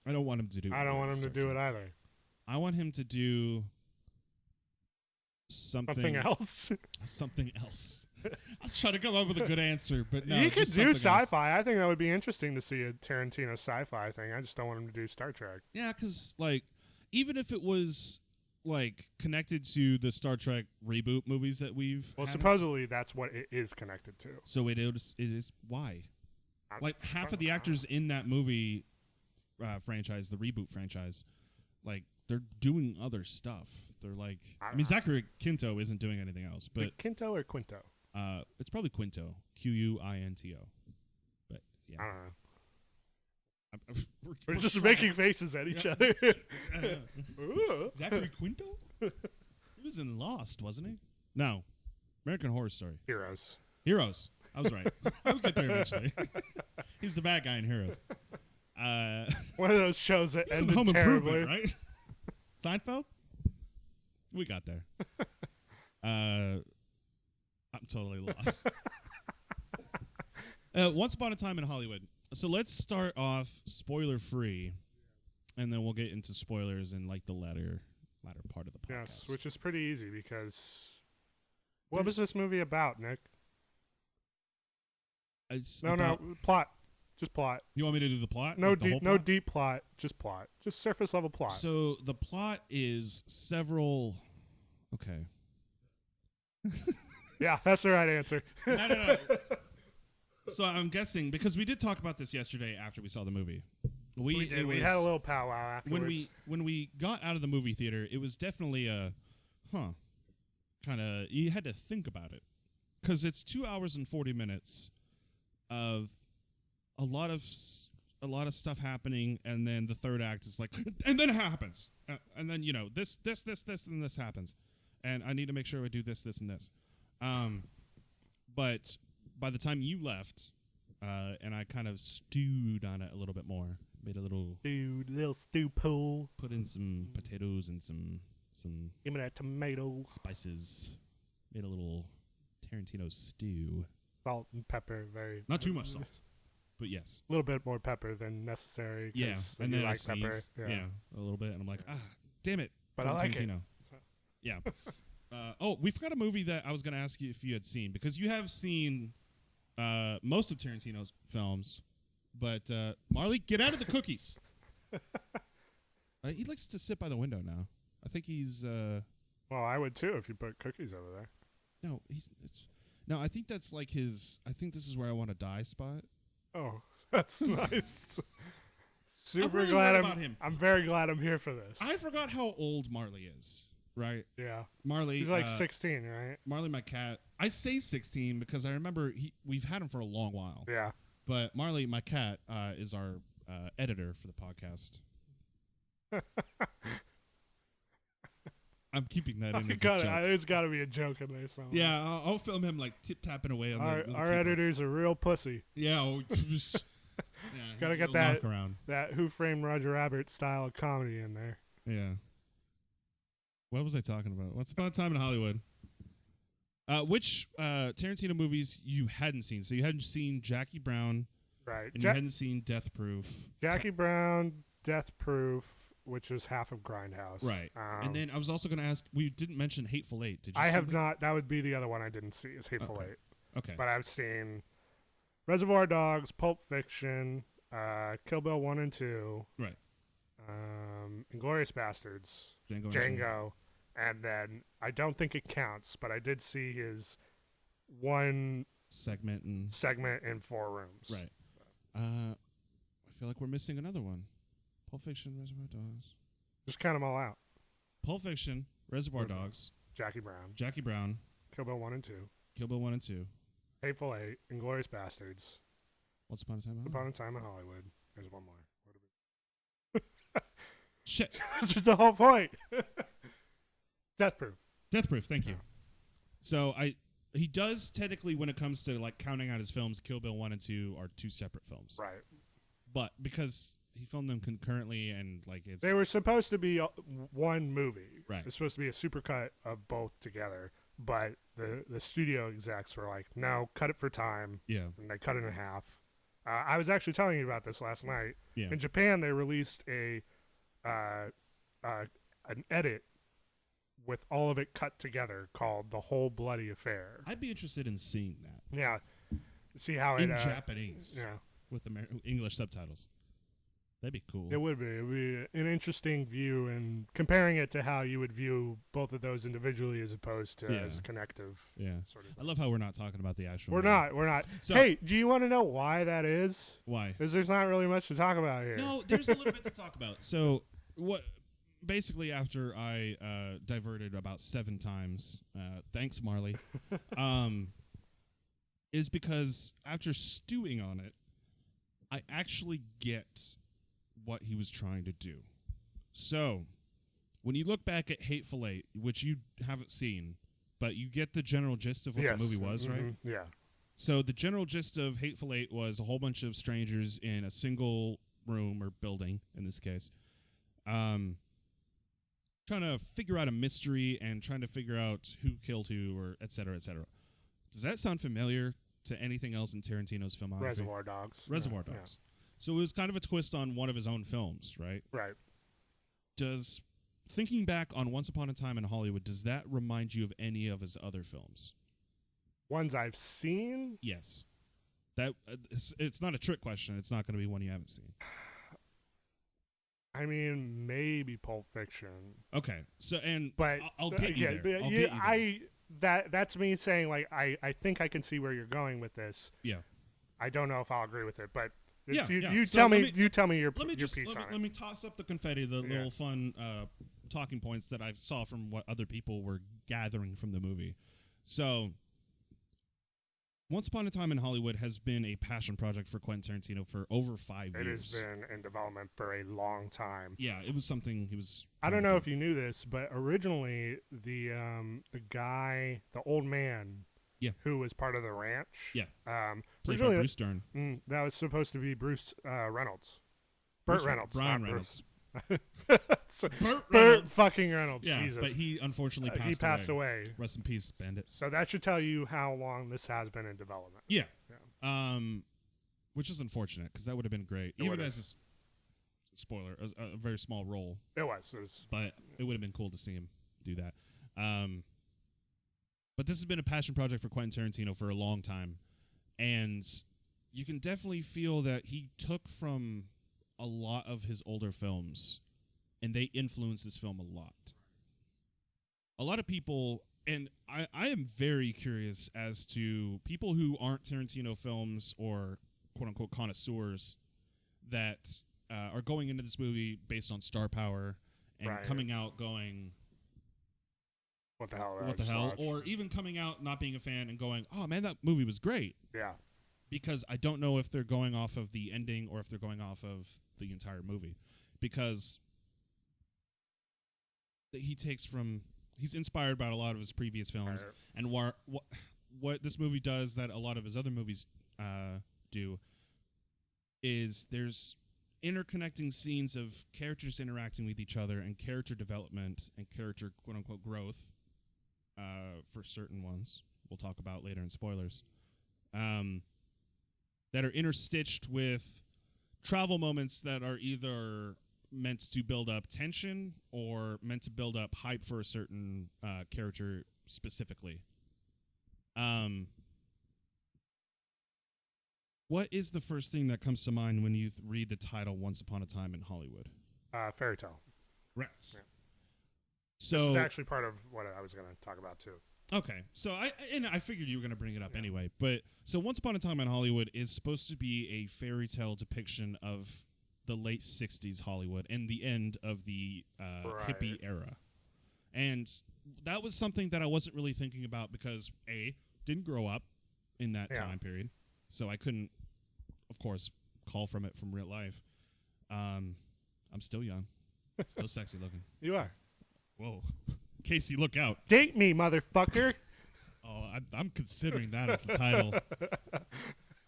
I don't want him to do. I don't want him to do it either. I want him to do something else. Something else. I was trying to come up with a good answer, but no. He could do sci-fi. I think that would be interesting to see a Tarantino sci-fi thing. I just don't want him to do Star Trek. Yeah, because even if it was connected to the Star Trek reboot movies that we've supposedly that's what it is connected to. So it is why? Half of the actors in that movie franchise, the reboot franchise, they're doing other stuff. They're Zachary Quinto isn't doing anything else, but Quinto or Quinto? It's probably Quinto, Quinto. But yeah, I don't know. We're just making faces at each other. Zachary Quinto? He was in Lost, wasn't he? No. American Horror Story. Heroes. I was right. I'll get there eventually. He's the bad guy in Heroes. One of those shows that ended Home terribly. Right? Seinfeld? We got there. I'm totally lost. Once Upon a Time in Hollywood. So let's start off spoiler-free, and then we'll get into spoilers in the latter part of the podcast. Yes, which is pretty easy because what was this movie about, Nick? No, plot. Just plot. You want me to do the plot? No deep plot. Just plot. Just surface level plot. So the plot is several. Okay. Yeah, that's the right answer. No. So I'm guessing, because we did talk about this yesterday after we saw the movie. We did. We had a little powwow afterwards. When we got out of the movie theater, it was definitely kind of, you had to think about it. Because it's 2 hours and 40 minutes of a lot of stuff happening, and then the third act is and then it happens. And then, this, and this happens. And I need to make sure I do this, and this. But by the time you left, and I kind of stewed on it a little bit more, made a little stew pool, put in some potatoes and some give me that tomato spices, made a little Tarantino stew, salt and pepper, not too much salt, but yes, a little bit more pepper than necessary. Yeah, and then I sneeze, pepper. Yeah, a little bit, and I'm like, damn it, but I like Tarantino. It. Yeah. We forgot a movie that I was going to ask you if you had seen, because you have seen most of Tarantino's films, but Marley, get out of the cookies. He likes to sit by the window now. I think he's. Well, I would too if you put cookies over there. No, I think that's his. I think this is where I want to die spot. Oh, that's nice. Super glad about him. I'm very glad I'm here for this. I forgot how old Marley is. Right? Yeah. Marley. He's 16, right? Marley, my cat. I say 16 because I remember we've had him for a long while. Yeah. But Marley, my cat, is our editor for the podcast. I'm keeping that in as a joke. There's got to be a joke in there somewhere. Yeah, I'll film him tip-tapping away on our editor's a real pussy. Yeah. Gotta get that Who Framed Roger Rabbit style of comedy in there. Yeah. What was I talking about? Once Upon a Time in Hollywood. Which Tarantino movies you hadn't seen? So you hadn't seen Jackie Brown. Right. And you hadn't seen Death Proof. Jackie Brown, Death Proof, which is half of Grindhouse. Right. And then I was also going to ask, we didn't mention Hateful Eight. Did you I have not. That would be the other one I didn't see, is Hateful Eight. Okay. But I've seen Reservoir Dogs, Pulp Fiction, Kill Bill 1 and 2. Right. Inglourious Bastards. Django. And then I don't think it counts, but I did see his one segment in 4 rooms. Right. I feel like we're missing another one. Pulp Fiction, Reservoir Dogs. Just count them all out. Pulp Fiction, Reservoir Dogs, Jackie Brown, Kill Bill 1 and 2, Kill Bill 1 and 2, Hateful Eight, Inglourious Bastards, Once Upon a Time in Once Hollywood. Upon a Time in Hollywood. There's one more. Shit. This is the whole point. Death Proof. Death Proof, thank you. So he does technically, when it comes to like counting out his films, Kill Bill 1 and 2 are 2 separate films. Right. But because he filmed them concurrently and like it's... They were supposed to be one movie. Right. It's supposed to be a supercut of both together. But the studio execs were like, no, cut it for time. Yeah. And they cut it in half. I was actually telling you about this last night. Yeah. In Japan, they released an edit with all of it cut together called The Whole Bloody Affair. I'd be interested in seeing that. Yeah. See how in Japanese. Yeah. With English subtitles. That'd be cool. It would be. It would be an interesting view, and comparing it to how you would view both of those individually as opposed to as connective. Yeah. Sort of I love how we're not talking about the actual We're movie. not. So, hey, do you want to know why that is? Why? Because there's not really much to talk about here. No, there's a little bit to talk about. So, what? Basically, after I diverted about 7 times, thanks, Marley, is because after stewing on it, I actually get what he was trying to do. So, when you look back at Hateful Eight, which you haven't seen, but you get the general gist of what the movie was, right? Yeah. So the general gist of Hateful Eight was a whole bunch of strangers in a single room or building, in this case, trying to figure out a mystery and trying to figure out who killed who, or et cetera, et cetera. Does that sound familiar to anything else in Tarantino's filmography? Reservoir Dogs. Reservoir Dogs. So it was kind of a twist on one of his own films, right? Right. Does, thinking back on Once Upon a Time in Hollywood, does that remind you of any of his other films? Ones I've seen? Yes. That it's not a trick question. It's not going to be one you haven't seen. I mean, maybe Pulp Fiction. Okay. So, and but I'll get you there. I'll get you there. That's me saying, like, I think I can see where you're going with this. Yeah. I don't know if I'll agree with it, but Yeah, you so tell me your let me piece let on it. Let me toss up the confetti, the little fun talking points that I saw from what other people were gathering from the movie. So, Once Upon a Time in Hollywood has been a passion project for Quentin Tarantino for over 5 years. It has been in development for a long time. Yeah, it was something he was. I don't know if you knew this, but originally the guy, the old man, who was part of the ranch, played by Bruce Dern. That was supposed to be Bruce Reynolds, Burt Reynolds, Brian Reynolds. Burt fucking Reynolds. Yeah, Jesus. but he unfortunately passed away. He passed away. Rest in peace, Bandit. So that should tell you how long this has been in development. Yeah. Which is unfortunate because that would have been great. Even as a spoiler, a very small role. It was. But it would have been cool to see him do that. But this has been a passion project for Quentin Tarantino for a long time. And you can definitely feel that he took from a lot of his older films, and they influenced this film a lot. A lot of people, and I am very curious as to people who aren't Tarantino films or quote-unquote connoisseurs that are going into this movie based on star power and coming out going, what the hell? What the hell? Or even coming out not being a fan and going, oh, man, that movie was great. Yeah. Because I don't know if they're going off of the ending or if they're going off of the entire movie. Because he's inspired by a lot of his previous films. And what this movie does that a lot of his other movies do is there's interconnecting scenes of characters interacting with each other and character development and character quote-unquote growth for certain ones we'll talk about later in spoilers that are interstitched with travel moments that are either meant to build up tension or meant to build up hype for a certain character specifically. What is the first thing that comes to mind when you read the title Once Upon a Time in Hollywood? Fairy tale. Rats. Yeah. So this is actually part of what I was going to talk about too. Okay, so I figured you were going to bring it up anyway. But so Once Upon a Time in Hollywood is supposed to be a fairy tale depiction of the late 60s Hollywood and the end of the hippie era. And that was something that I wasn't really thinking about because, A, didn't grow up in that time period. So I couldn't, of course, call from it from real life. I'm still young. Still sexy looking. You are. Whoa. Casey, look out. Date me, motherfucker. Oh, I'm considering that as the title.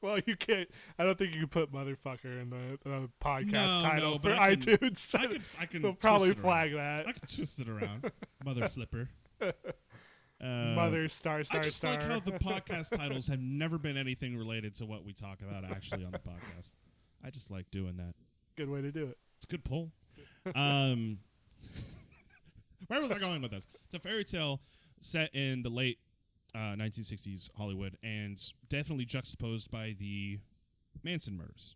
Well, you can't. I don't think you can put "motherfucker" in the podcast title for iTunes. I can. They'll probably flag that. I can twist it around. Mother flipper. Mother star. I just like how the podcast titles have never been anything related to what we talk about actually on the podcast. I just like doing that. Good way to do it. It's a good poll. Where was I going with this? It's a fairy tale set in the late 1960s Hollywood and definitely juxtaposed by the Manson murders.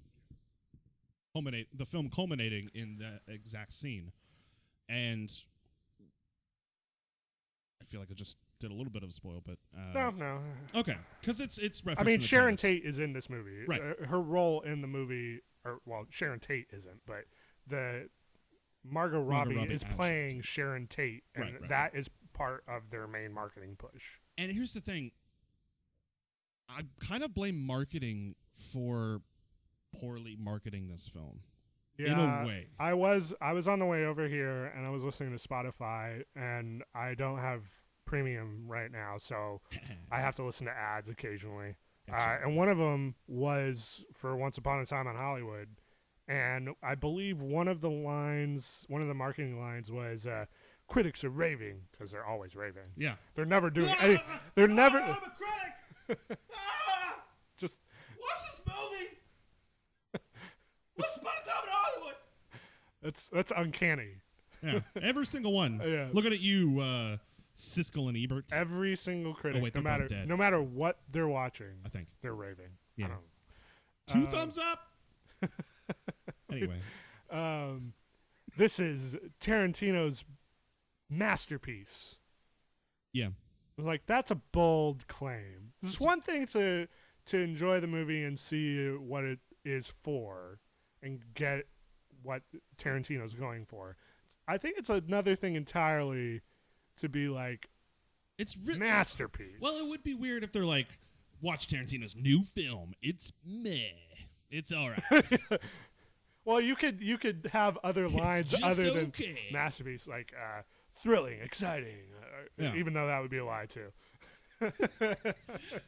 The film culminating in that exact scene. And I feel like I just did a little bit of a spoil, but... No. Okay, because it's referenced. I mean, Sharon Tate is in this movie. Right. Her role in the movie, Sharon Tate isn't, but the... Margot Robbie is playing Sharon Tate, and that is part of their main marketing push. And here's the thing. I kind of blame marketing for poorly marketing this film. Yeah, in a way. I was on the way over here, and I was listening to Spotify, and I don't have premium right now, so I have to listen to ads occasionally. Gotcha. And one of them was for Once Upon a Time in Hollywood. And I believe one of the marketing lines was, critics are raving, because they're always raving. Yeah. They're never doing any, they're never. I'm a critic! Just. Watch this movie! Once Upon a Time in Hollywood! That's uncanny. Yeah, every single one. Yeah. Looking at you, Siskel and Ebert. Every single critic, wait, no matter what they're watching, I think they're raving. Yeah. Two thumbs up? Anyway, this is Tarantino's masterpiece. Yeah, like that's a bold claim. It's one thing to enjoy the movie and see what it is for, and get what Tarantino's going for. I think it's another thing entirely to be like, it's masterpiece. Well, it would be weird if they're like, watch Tarantino's new film. It's meh. It's all right. Well, you could have other lines other than masterpiece, like thrilling, exciting, even though that would be a lie too.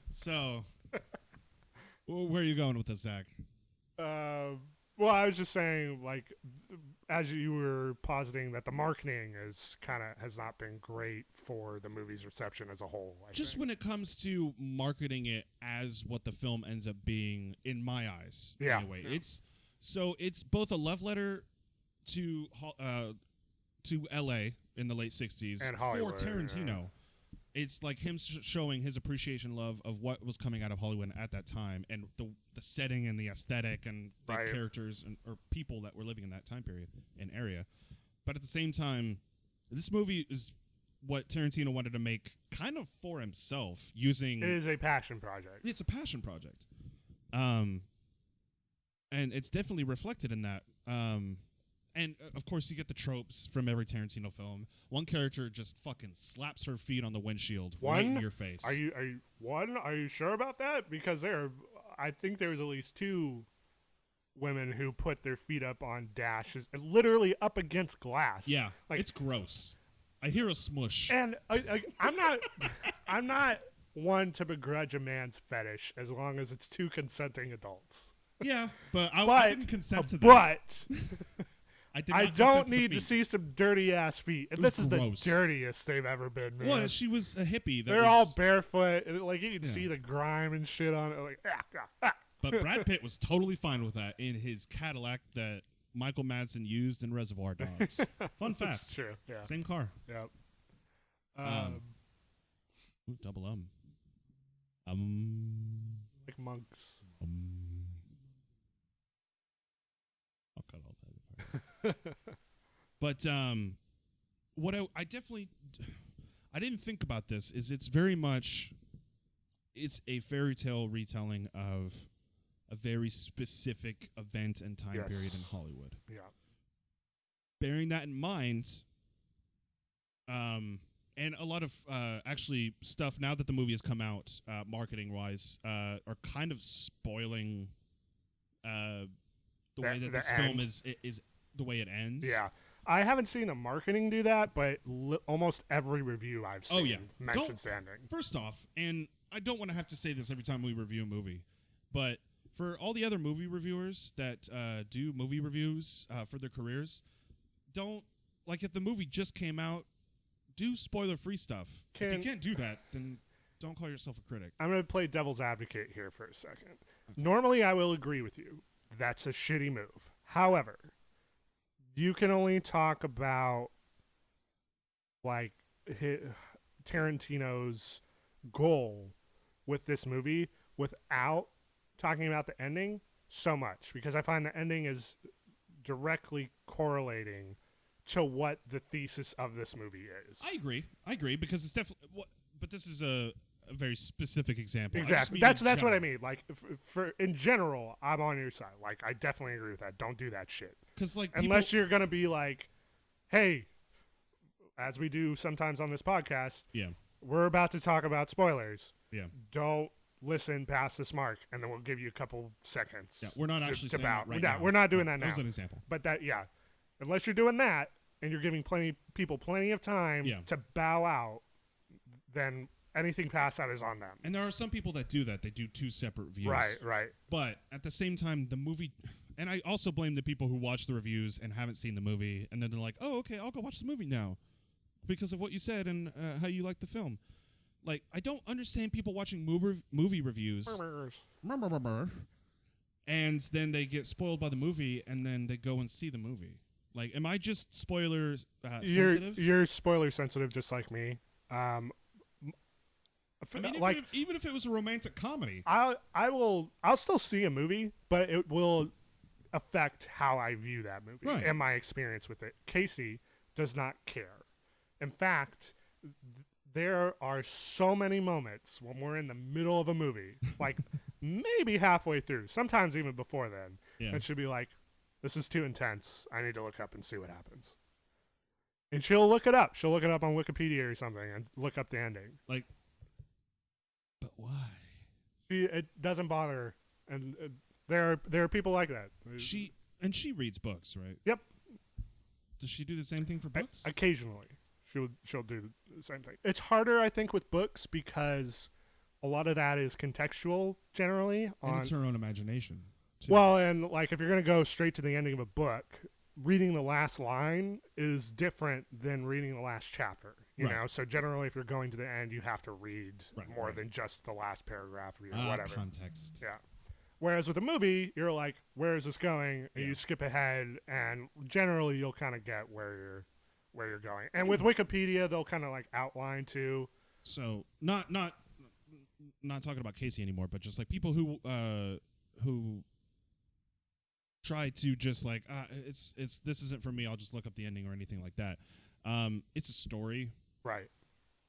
So, where are you going with this, Zach? Well, I was just saying, like, as you were positing that the marketing has not been great for the movie's reception as a whole. I think. When it comes to marketing it as what the film ends up being, in my eyes. Yeah. Anyway, it's both a love letter to L.A. in the late '60s and Hollywood, for Tarantino. Yeah. It's like him showing his appreciation, love of what was coming out of Hollywood at that time, and the setting and the aesthetic and the characters or people that were living in that time period and area. But at the same time, this movie is what Tarantino wanted to make kind of for himself using... It is a passion project. It's a passion project. And it's definitely reflected in that. And, of course, you get the tropes from every Tarantino film. One character just fucking slaps her feet on the windshield right in your face. Are you sure about that? Because I think there was at least two women who put their feet up on dashes, literally up against glass. Yeah, like, it's gross. I hear a smush. And I'm not one to begrudge a man's fetish as long as it's two consenting adults. Yeah, but I didn't consent to that. But... I don't need to see some dirty ass feet. And this is gross. The dirtiest they've ever been, man. Well, she was a hippie. They're all barefoot. And, like, you can see the grime and shit on it. Like, But Brad Pitt was totally fine with that in his Cadillac that Michael Madsen used in Reservoir Dogs. Fun fact. That's true. Yeah. Same car. Yep. Double like monks. I'll cut all that. But what I I didn't think about this, is it's very much, it's a fairy tale retelling of a very specific event and time period in Hollywood. Yeah. Bearing that in mind, and a lot of actually stuff now that the movie has come out, marketing wise, are kind of spoiling the way that this film is the way it ends. Yeah. I haven't seen the marketing do that, but almost every review I've seen mentions the ending. First off, and I don't want to have to say this every time we review a movie, but for all the other movie reviewers that do movie reviews for their careers, don't, like, if the movie just came out, do spoiler-free stuff. If you can't do that, then don't call yourself a critic. I'm going to play devil's advocate here for a second. Okay. Normally, I will agree with you. That's a shitty move. However, you can only talk about, like, Tarantino's goal with this movie without talking about the ending so much, because I find the ending is directly correlating to what the thesis of this movie is. I agree, because it's definitely, but this is a very specific example. Exactly. That's what I mean. Like, for in general, I'm on your side. Like, I definitely agree with that. Don't do that shit. Because, like, unless you're gonna be like, hey, as we do sometimes on this podcast, we're about to talk about spoilers. Yeah. Don't listen past this mark, and then we'll give you a couple seconds. Yeah, we're not actually saying that right now. We're not doing that now. That was an example. But unless you're doing that, and you're giving people plenty of time to bow out, then anything past that is on them. And there are some people that do that. They do two separate views. Right. But at the same time, the movie, and I also blame the people who watch the reviews and haven't seen the movie, and then they're like, oh, okay, I'll go watch the movie now because of what you said and how you like the film. Like, I don't understand people watching movie reviews. And then they get spoiled by the movie, and then they go and see the movie. Like, am I just spoiler sensitive? You're spoiler sensitive, just like me. I mean, even if it was a romantic comedy, I'll still see a movie, but it will affect how I view that movie and my experience with it. Casey does not care. In fact, there are so many moments when we're in the middle of a movie, like maybe halfway through, sometimes even before then, and she'll be like, this is too intense. I need to look up and see what happens. And she'll look it up. She'll look it up on Wikipedia or something and look up the ending. Like, but why? It doesn't bother her. And there are people like that. She reads books, right? Yep. Does she do the same thing for books? Occasionally. She'll do the same thing. It's harder, I think, with books because a lot of that is contextual generally. And it's her own imagination, too. Well, and like if you're going to go straight to the ending of a book, reading the last line is different than reading the last chapter. You know? So generally, if you're going to the end, you have to read more than just the last paragraph or whatever. Context. Yeah. Whereas with a movie, you're like, where is this going? And you skip ahead, and generally you'll kind of get where you're going. And with Wikipedia, they'll kind of like outline too. So not talking about Casey anymore, but just like people who try to just like it's this isn't for me. I'll just look up the ending or anything like that. It's a story, right?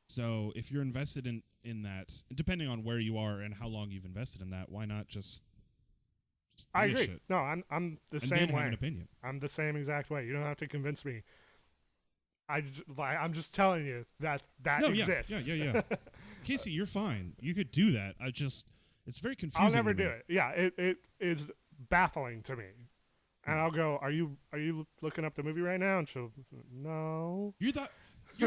So if you're invested in that, depending on where you are and how long you've invested in that, why not just I agree. It? No, I'm the and same then way. Have an opinion. I'm the same exact way. You don't have to convince me. I'm just telling you that exists. Yeah. Casey, you're fine. You could do that. It's very confusing. I'll never do it. Yeah, it is baffling to me. And I'll go, are you looking up the movie right now? And she'll, no. You're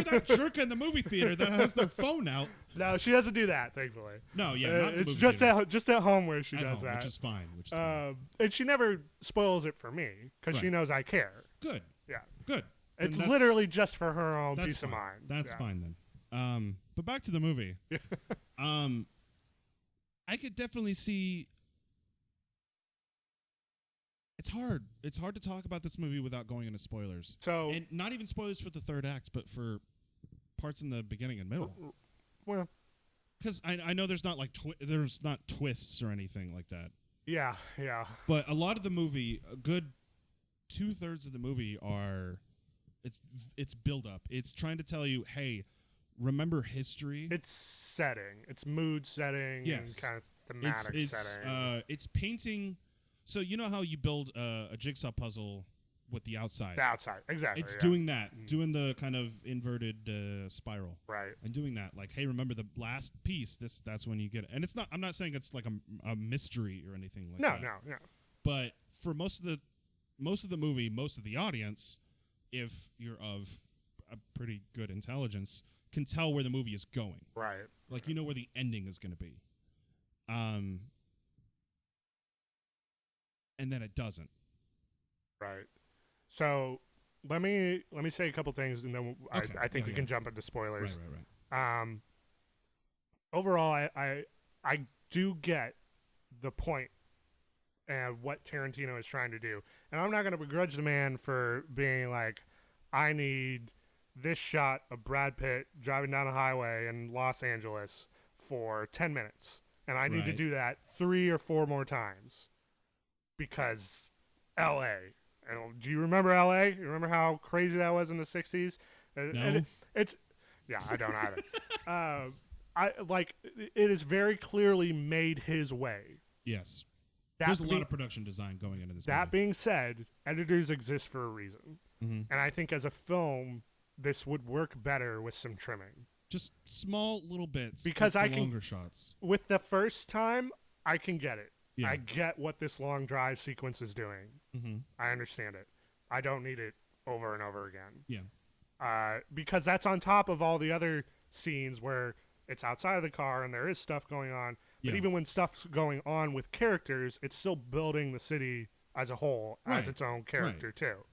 that jerk in the movie theater that has their phone out. No, she doesn't do that, thankfully. No, yeah, not it's in the just movie at home where she does that, which is fine. And she never spoils it for me because she knows I care. Good. Yeah. Good. It's literally just for her own peace of mind. That's fine then. But back to the movie. I could definitely see. It's hard. It's hard to talk about this movie without going into spoilers. And not even spoilers for the third act, but for parts in the beginning and middle. Well, because I know there's not like there's not twists or anything like that. Yeah. But a lot of the movie, a good 2/3 of the movie it's build up. It's trying to tell you, hey, remember history. It's setting. It's mood setting. Yes. And kind of thematic setting. It's painting. So you know how you build a jigsaw puzzle with the outside. The outside, exactly. It's doing that, doing the kind of inverted spiral, right? And doing that, like, hey, remember the last piece? That's when you get it. And it's not. I'm not saying it's like a mystery or anything like that. No. But for most of the movie, most of the audience, if you're of a pretty good intelligence, can tell where the movie is going. Right. Like, you know where the ending is going to be. And then it doesn't. Right. So let me say a couple things, and then Okay. I think we can jump into spoilers. Right. Overall, I do get the point and what Tarantino is trying to do, and I'm not going to begrudge the man for being like, I need this shot of Brad Pitt driving down a highway in Los Angeles for 10 minutes, and I need to do that 3 or 4 more times because L.A. And do you remember L.A.? You remember how crazy that was in the 60s? No. I don't either. It is very clearly made his way. Yes. There's a lot of production design going into this movie. That being said, editors exist for a reason. Mm-hmm. And I think as a film, this would work better with some trimming. Just small little bits. Because like longer shots. With the first time, I can get it. Yeah. I get what this long drive sequence is doing. Mm-hmm. I understand it. I don't need it over and over again. Yeah. Because that's on top of all the other scenes where it's outside of the car and there is stuff going on. But even when stuff's going on with characters, it's still building the city as a whole as its own character too.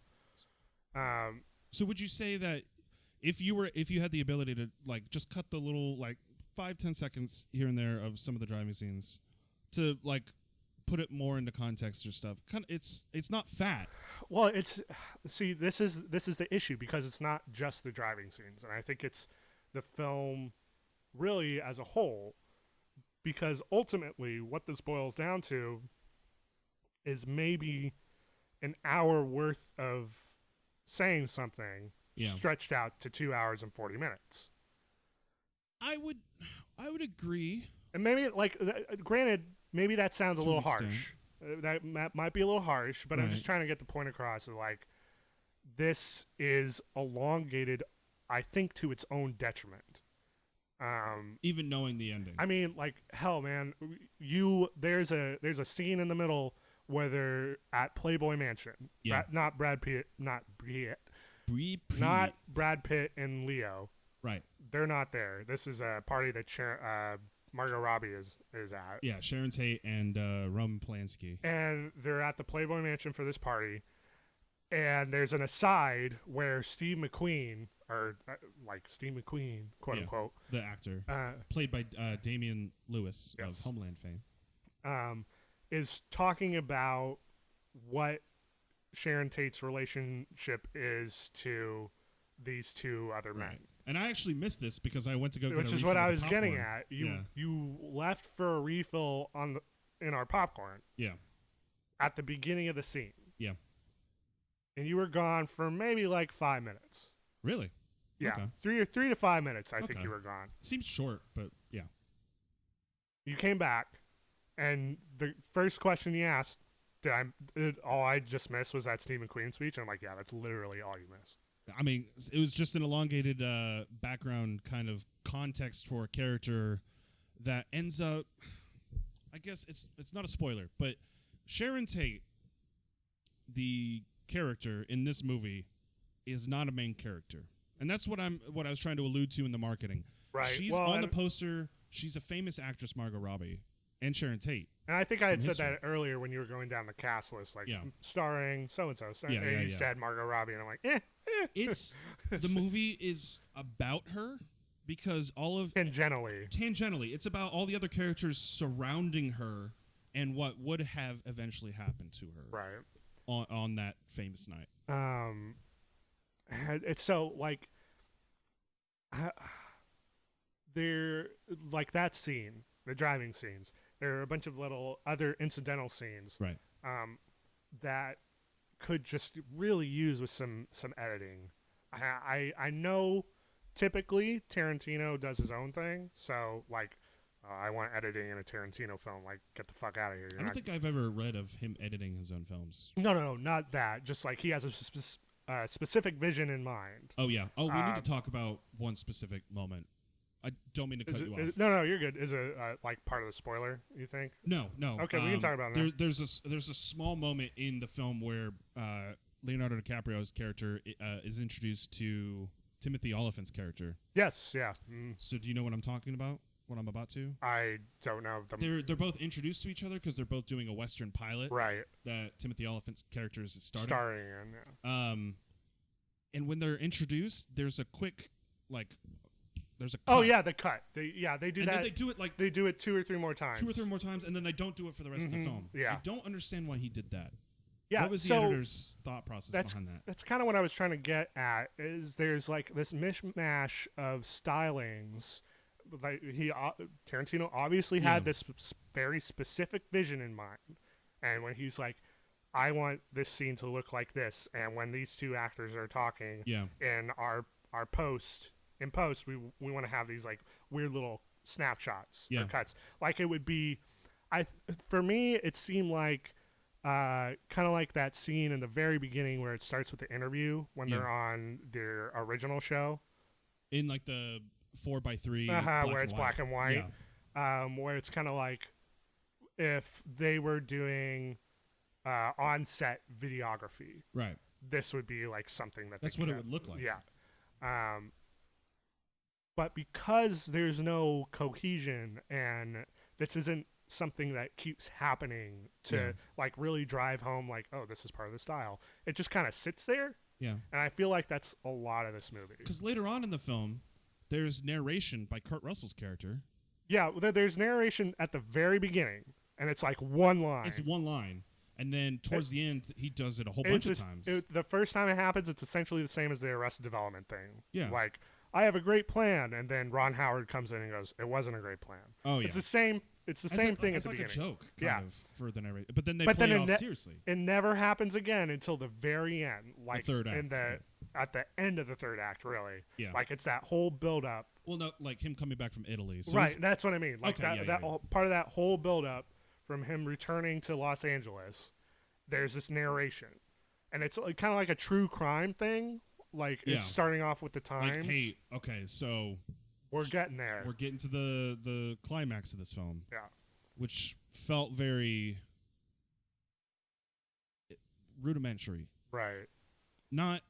So would you say that if you had the ability to like just cut the little like 5-10 seconds here and there of some of the driving scenes to like put it more into context or stuff, kind of it's not fat. Well, this is the issue because it's not just the driving scenes, and I think it's the film really as a whole, because ultimately what this boils down to is maybe an hour worth of saying something stretched out to 2 hours and 40 minutes. I would agree. And maybe, granted, maybe that sounds a little harsh. That might be a little harsh, but I'm just trying to get the point across of, like, this is elongated, I think, to its own detriment. Even knowing the ending. I mean, like, hell, man, there's a scene in the middle where they're at Playboy Mansion. Yeah. Not Brad Pitt, not Brad Pitt and Leo. Right. They're not there. This is a party that Margot Robbie is at. Yeah, Sharon Tate and Roman Polanski. And they're at the Playboy Mansion for this party. And there's an aside where Steve McQueen, quote unquote, the actor, played by Damian Lewis of Homeland fame, is talking about what Sharon Tate's relationship is to these two other men. And I actually missed this because I went to go get which a is refill what I of was the getting popcorn. at. You left for a refill in our popcorn. Yeah. At the beginning of the scene. Yeah. And you were gone for maybe like 5 minutes. Really? Yeah. Okay. 3 to 5 minutes, I think you were gone. Seems short, but yeah. You came back, and the first question you asked, all I just missed was that Steve McQueen speech? And I'm like, yeah, that's literally all you missed. I mean, it was just an elongated background kind of context for a character that ends up, I guess it's not a spoiler, but Sharon Tate, the character in this movie, is not a main character. And that's what I was trying to allude to in the marketing. Right. She's on the poster. She's a famous actress, Margot Robbie, and Sharon Tate. And I think I had said that earlier when you were going down the cast list, starring so-and-so. And you said Margot Robbie, and I'm like, It's the movie is about her because all of tangentially, it's about all the other characters surrounding her and what would have eventually happened to her, right, on that famous night. It's so like they're like that scene, the driving scenes. There are a bunch of little other incidental scenes, right, that could just really use with some editing. I know typically Tarantino does his own thing. So like, I want editing in a Tarantino film. Like, get the fuck out of here. I don't think I've ever read of him editing his own films. No, not that. Just like he has a specific vision in mind. Oh yeah. Oh, we need to talk about one specific moment. I don't mean to cut you off. No, you're good. Is it like part of the spoiler, you think? No. Okay, we can talk about that. There's a small moment in the film where Leonardo DiCaprio's character is introduced to Timothy Olyphant's character. Yes, yeah. So do you know what I'm talking about? What I'm about to? I don't know. They're both introduced to each other because they're both doing a Western pilot. Right. That Timothy Olyphant's character is starring in. Yeah. And when they're introduced, there's a quick there's a cut. Oh yeah, the cut. They do and that. Then they do it like they do it 2 or 3 more times. 2 or 3 more times, and then they don't do it for the rest of the film. Yeah. I don't understand why he did that. Yeah. What was the editor's thought process behind that? That's kind of what I was trying to get at. Is there's like this mishmash of stylings. Like Tarantino obviously had this very specific vision in mind, and when he's like, I want this scene to look like this, and when these 2 actors are talking, in our post. In post, we want to have these like weird little snapshots or cuts. Like it would be, for me, it seemed like kind of like that scene in the very beginning where it starts with the interview when they're on their original show. In like the 4x3, where it's black and white, where it's kind of like if they were doing on-set videography. Right. This would be like something that's what it would look like. Yeah. But because there's no cohesion and this isn't something that keeps happening to like really drive home like, oh, this is part of the style. It just kind of sits there. Yeah. And I feel like that's a lot of this movie. Because later on in the film, there's narration by Kurt Russell's character. Yeah, there's narration at the very beginning, and it's like one line. It's one line. And then towards the end, he does it a whole bunch of times. The first time it happens, it's essentially the same as the Arrested Development thing. Yeah. Like, I have a great plan, and then Ron Howard comes in and goes, it wasn't a great plan. Oh, yeah. It's the same thing at the beginning. It's like a joke, kind of, for the narration. But then they play it off seriously. It never happens again until the very end. Like the third act. At the end of the third act, really. Yeah. Like, it's that whole build-up. Well, no, like him coming back from Italy. So right, that's what I mean. Like, okay, part of that whole build-up from him returning to Los Angeles, there's this narration. And it's kind of like a true crime thing. Like, it's starting off with the times. Like, hey, okay, so we're getting there. We're getting to the climax of this film. Yeah. Which felt very rudimentary. Right. Not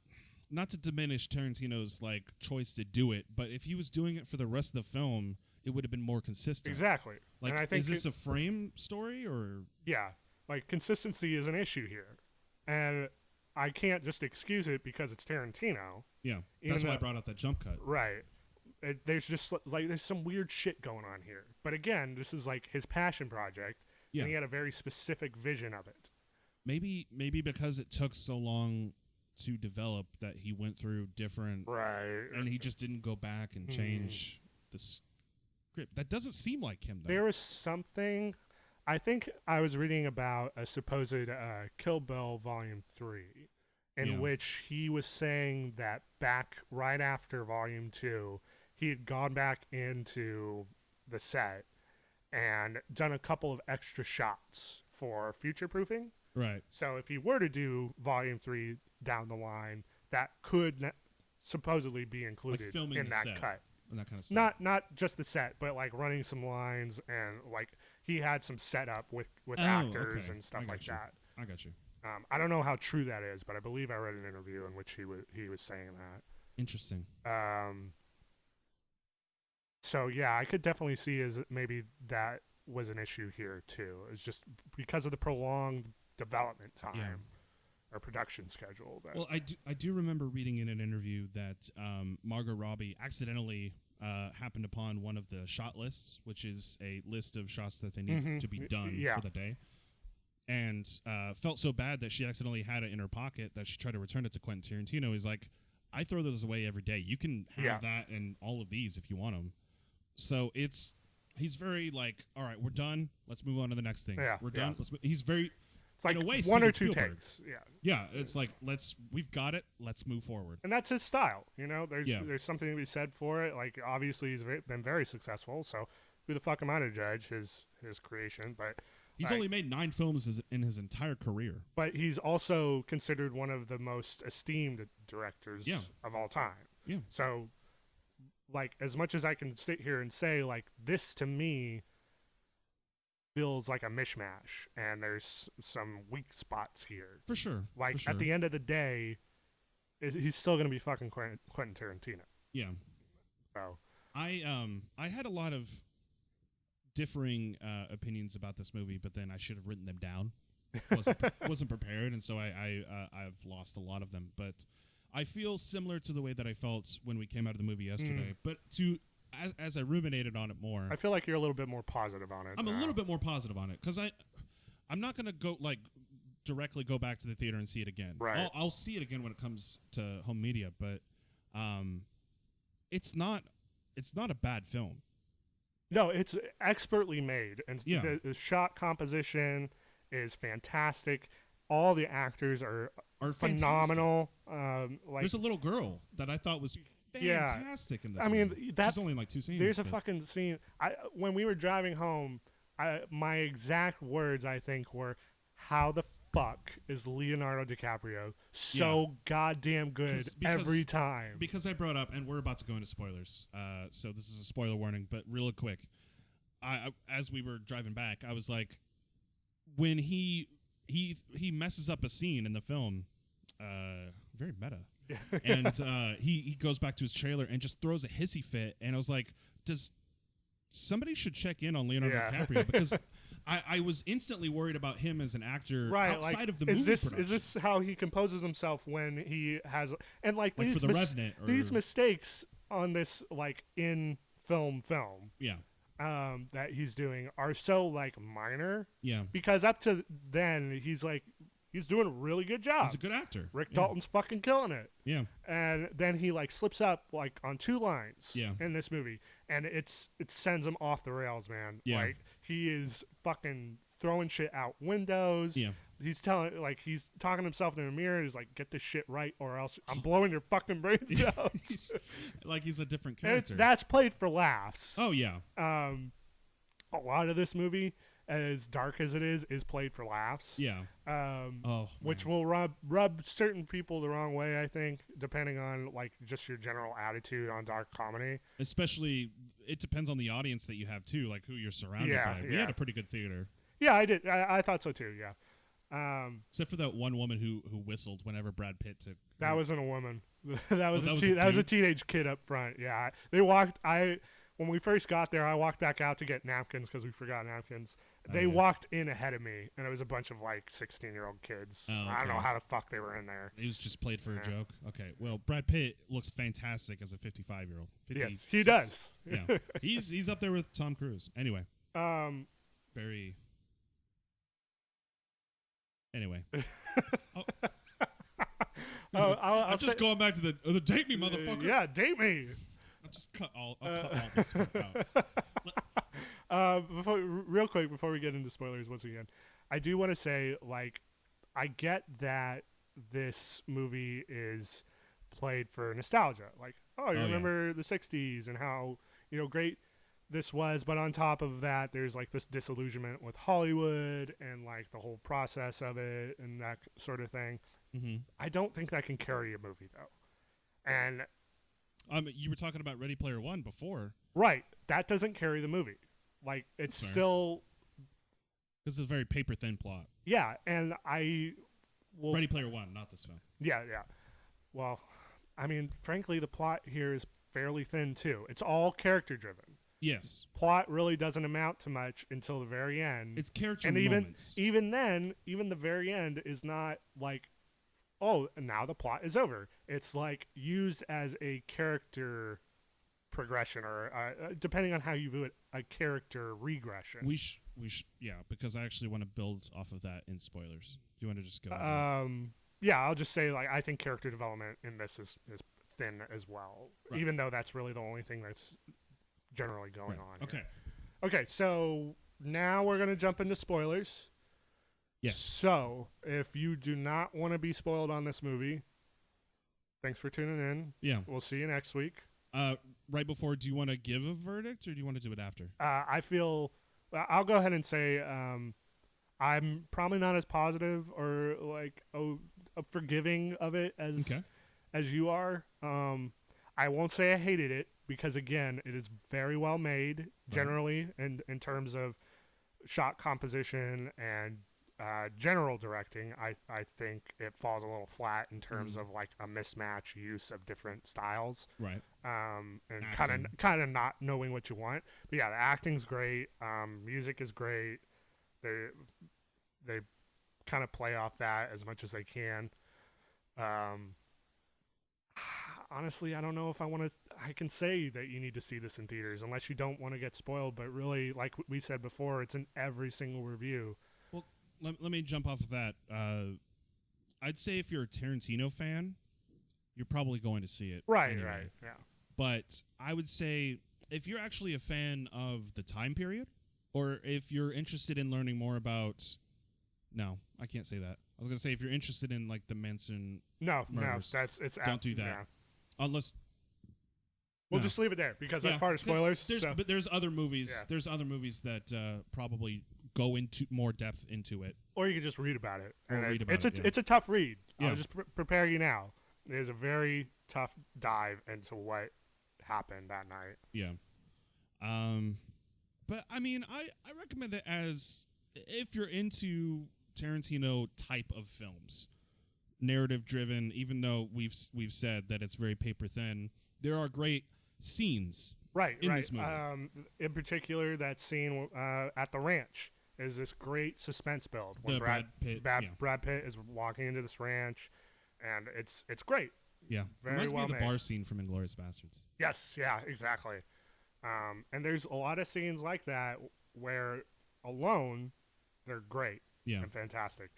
to diminish Tarantino's like choice to do it, but if he was doing it for the rest of the film, it would have been more consistent. Exactly. Like, and I think is this a frame story or? Yeah. Like, consistency is an issue here. And I can't just excuse it because it's Tarantino. Yeah, that's why I brought up that jump cut. Right. There's just like there's some weird shit going on here. But again, this is like his passion project, and he had a very specific vision of it. Maybe because it took so long to develop that he went through different. Right. And he just didn't go back and change the script. That doesn't seem like him, though. There was something. I think I was reading about a supposed Kill Bill Volume 3, in which he was saying that back right after Volume 2, he had gone back into the set and done a couple of extra shots for future-proofing. Right. So if he were to do Volume 3 down the line, that could supposedly be included like in that cut. And that kind of stuff. Not just the set, but like running some lines and like he had some setup with actors and stuff like that. I got you. I don't know how true that is, but I believe I read an interview in which he was saying that. Interesting. So yeah, I could definitely see as maybe that was an issue here too. It's just because of the prolonged development time or production schedule. Well, I do remember reading in an interview that Margot Robbie accidentally happened upon one of the shot lists, which is a list of shots that they need to be done for the day, and felt so bad that she accidentally had it in her pocket that she tried to return it to Quentin Tarantino. He's like, I throw those away every day. You can have that and all of these if you want them. So he's very like, all right, we're done. Let's move on to the next thing. Yeah, we're done. He's very It's like in a way, one or Steven two Spielberg. takes. Yeah. Yeah, it's like we've got it. Let's move forward. And that's his style. There's something to be said for it. Like obviously he's been very successful. So who the fuck am I to judge his creation? But he's only made 9 films in his entire career. But he's also considered one of the most esteemed directors of all time. Yeah. So, like, as much as I can sit here and say, like, this to me feels like a mishmash, and there's some weak spots here. For sure. Like, for sure. at the end of the day, he's still going to be fucking Quentin Tarantino. Yeah. So. I had a lot of differing opinions about this movie, but then I should have written them down. Wasn't prepared, and so I've lost a lot of them. But I feel similar to the way that I felt when we came out of the movie yesterday. But as I ruminated on it more, I feel like you're a little bit more positive on it. I'm a little bit more positive on it because I'm not gonna go directly go back to the theater and see it again. Right. I'll see it again when it comes to home media, but it's not a bad film. No, it's expertly made, and Yeah. the shot composition is fantastic. All the actors are phenomenal. There's a little girl that I thought was fantastic in this. I mean, movie. She's only in like 2 scenes. There's a fucking scene. When we were driving home, my exact words I think were, "How the fuck is Leonardo DiCaprio so goddamn good every time?" Because I brought up, and we're about to go into spoilers, so this is a spoiler warning, but real quick, as we were driving back, I was like, when he messes up a scene in the film, very meta, and he goes back to his trailer and just throws a hissy fit, and I was like, somebody should check in on Leonardo DiCaprio, because I was instantly worried about him as an actor outside of the movie production. Is this how he composes himself when he has these for The Revenant these mistakes on this in film that he's doing are so minor, because up to then he's doing a really good job. He's a good actor. Rick Dalton's fucking killing it. Yeah. And then he slips up on 2 lines in this movie, and it sends him off the rails, man. Yeah. He is fucking throwing shit out windows. Yeah. He's he's talking to himself in the mirror. He's like, "Get this shit right, or else I'm blowing your fucking brains out." he's a different character. That's played for laughs. Oh yeah. A lot of this movie, as dark as it is played for laughs. Yeah. Which will rub certain people the wrong way, I think, depending on just your general attitude on dark comedy. Especially, it depends on the audience that you have too, who you're surrounded by. We had a pretty good theater. Yeah, I did. I thought so too. Yeah. Except for that one woman who whistled whenever Brad Pitt took. That wasn't a woman. that was a teenage kid up front. Yeah. They walked. When we first got there, I walked back out to get napkins because we forgot napkins. They walked in ahead of me, and it was a bunch of 16-year-old kids. Oh, okay. I don't know how the fuck they were in there. It was just played for a joke. Okay, well, Brad Pitt looks fantastic as a 55-year-old. Yes, he does. Yeah, he's up there with Tom Cruise. Anyway, very. Anyway. I'm just going back to the date me, motherfucker. Yeah, date me. I'll just cut all this stuff out. Real quick, before we get into spoilers once again, I do want to say, I get that this movie is played for nostalgia. Remember the 60s and how, great this was. But on top of that, there's this disillusionment with Hollywood and the whole process of it and that sort of thing. Mm-hmm. I don't think that can carry a movie, though. And you were talking about Ready Player One before. Right. That doesn't carry the movie. It's still... This is a very paper-thin plot. Yeah, and I... Ready Player One, not this film. Yeah. Well, frankly, the plot here is fairly thin, too. It's all character-driven. Yes. Plot really doesn't amount to much until the very end. It's character moments. Even then, even the very end is not oh, now the plot is over. It's used as a character progression, or depending on how you view it, a character regression. We should, because I actually want to build off of that in spoilers. Do you want to just go? Yeah, I'll just say I think character development in this is thin as well, right. Even though that's really the only thing that's generally going on. Okay. Okay, so now we're gonna jump into spoilers. Yes. So, if you do not want to be spoiled on this movie, thanks for tuning in. Yeah. We'll see you next week. Right before, do you want to give a verdict or do you want to do it after? I feel I'll go ahead and say I'm probably not as positive or like forgiving of it as you are. I won't say I hated it because again, it is very well made generally in terms of shot composition and general directing. I think it falls a little flat in terms of like a mismatch use of different styles. Right. And kind of not knowing what you want. But yeah, the acting's great. Music is great. They kind of play off that as much as they can. Honestly, I don't know if I can say that you need to see this in theaters unless you don't want to get spoiled. But really, like we said before, it's in every single review. Well, let me jump off of that. I'd say if you're a Tarantino fan, you're probably going to see it. Right, anyway. right, yeah. But I would say if you're actually a fan of the time period, or if you're interested in learning more about, no, I can't say that. I was gonna say if you're interested in like the Manson murders, don't do that. Yeah. Unless we'll just leave it there because that's part of spoilers. There's other movies. Yeah. There's other movies that probably go into more depth into it. Or you can just read about it. It's a tough read. Yeah. I'll just prepare you now. It is a very tough dive into what happened that night. Yeah. But I mean, I recommend it as if you're into Tarantino type of films, narrative driven. Even though we've said that it's very paper thin, there are great scenes. In this movie. In particular, that scene at the ranch is this great suspense build. When Brad Pitt is walking into this ranch, and it's great. Yeah, reminds me of the bar scene from *Inglourious Basterds*. Yes, yeah, exactly. And there's a lot of scenes like that where alone they're great and fantastic.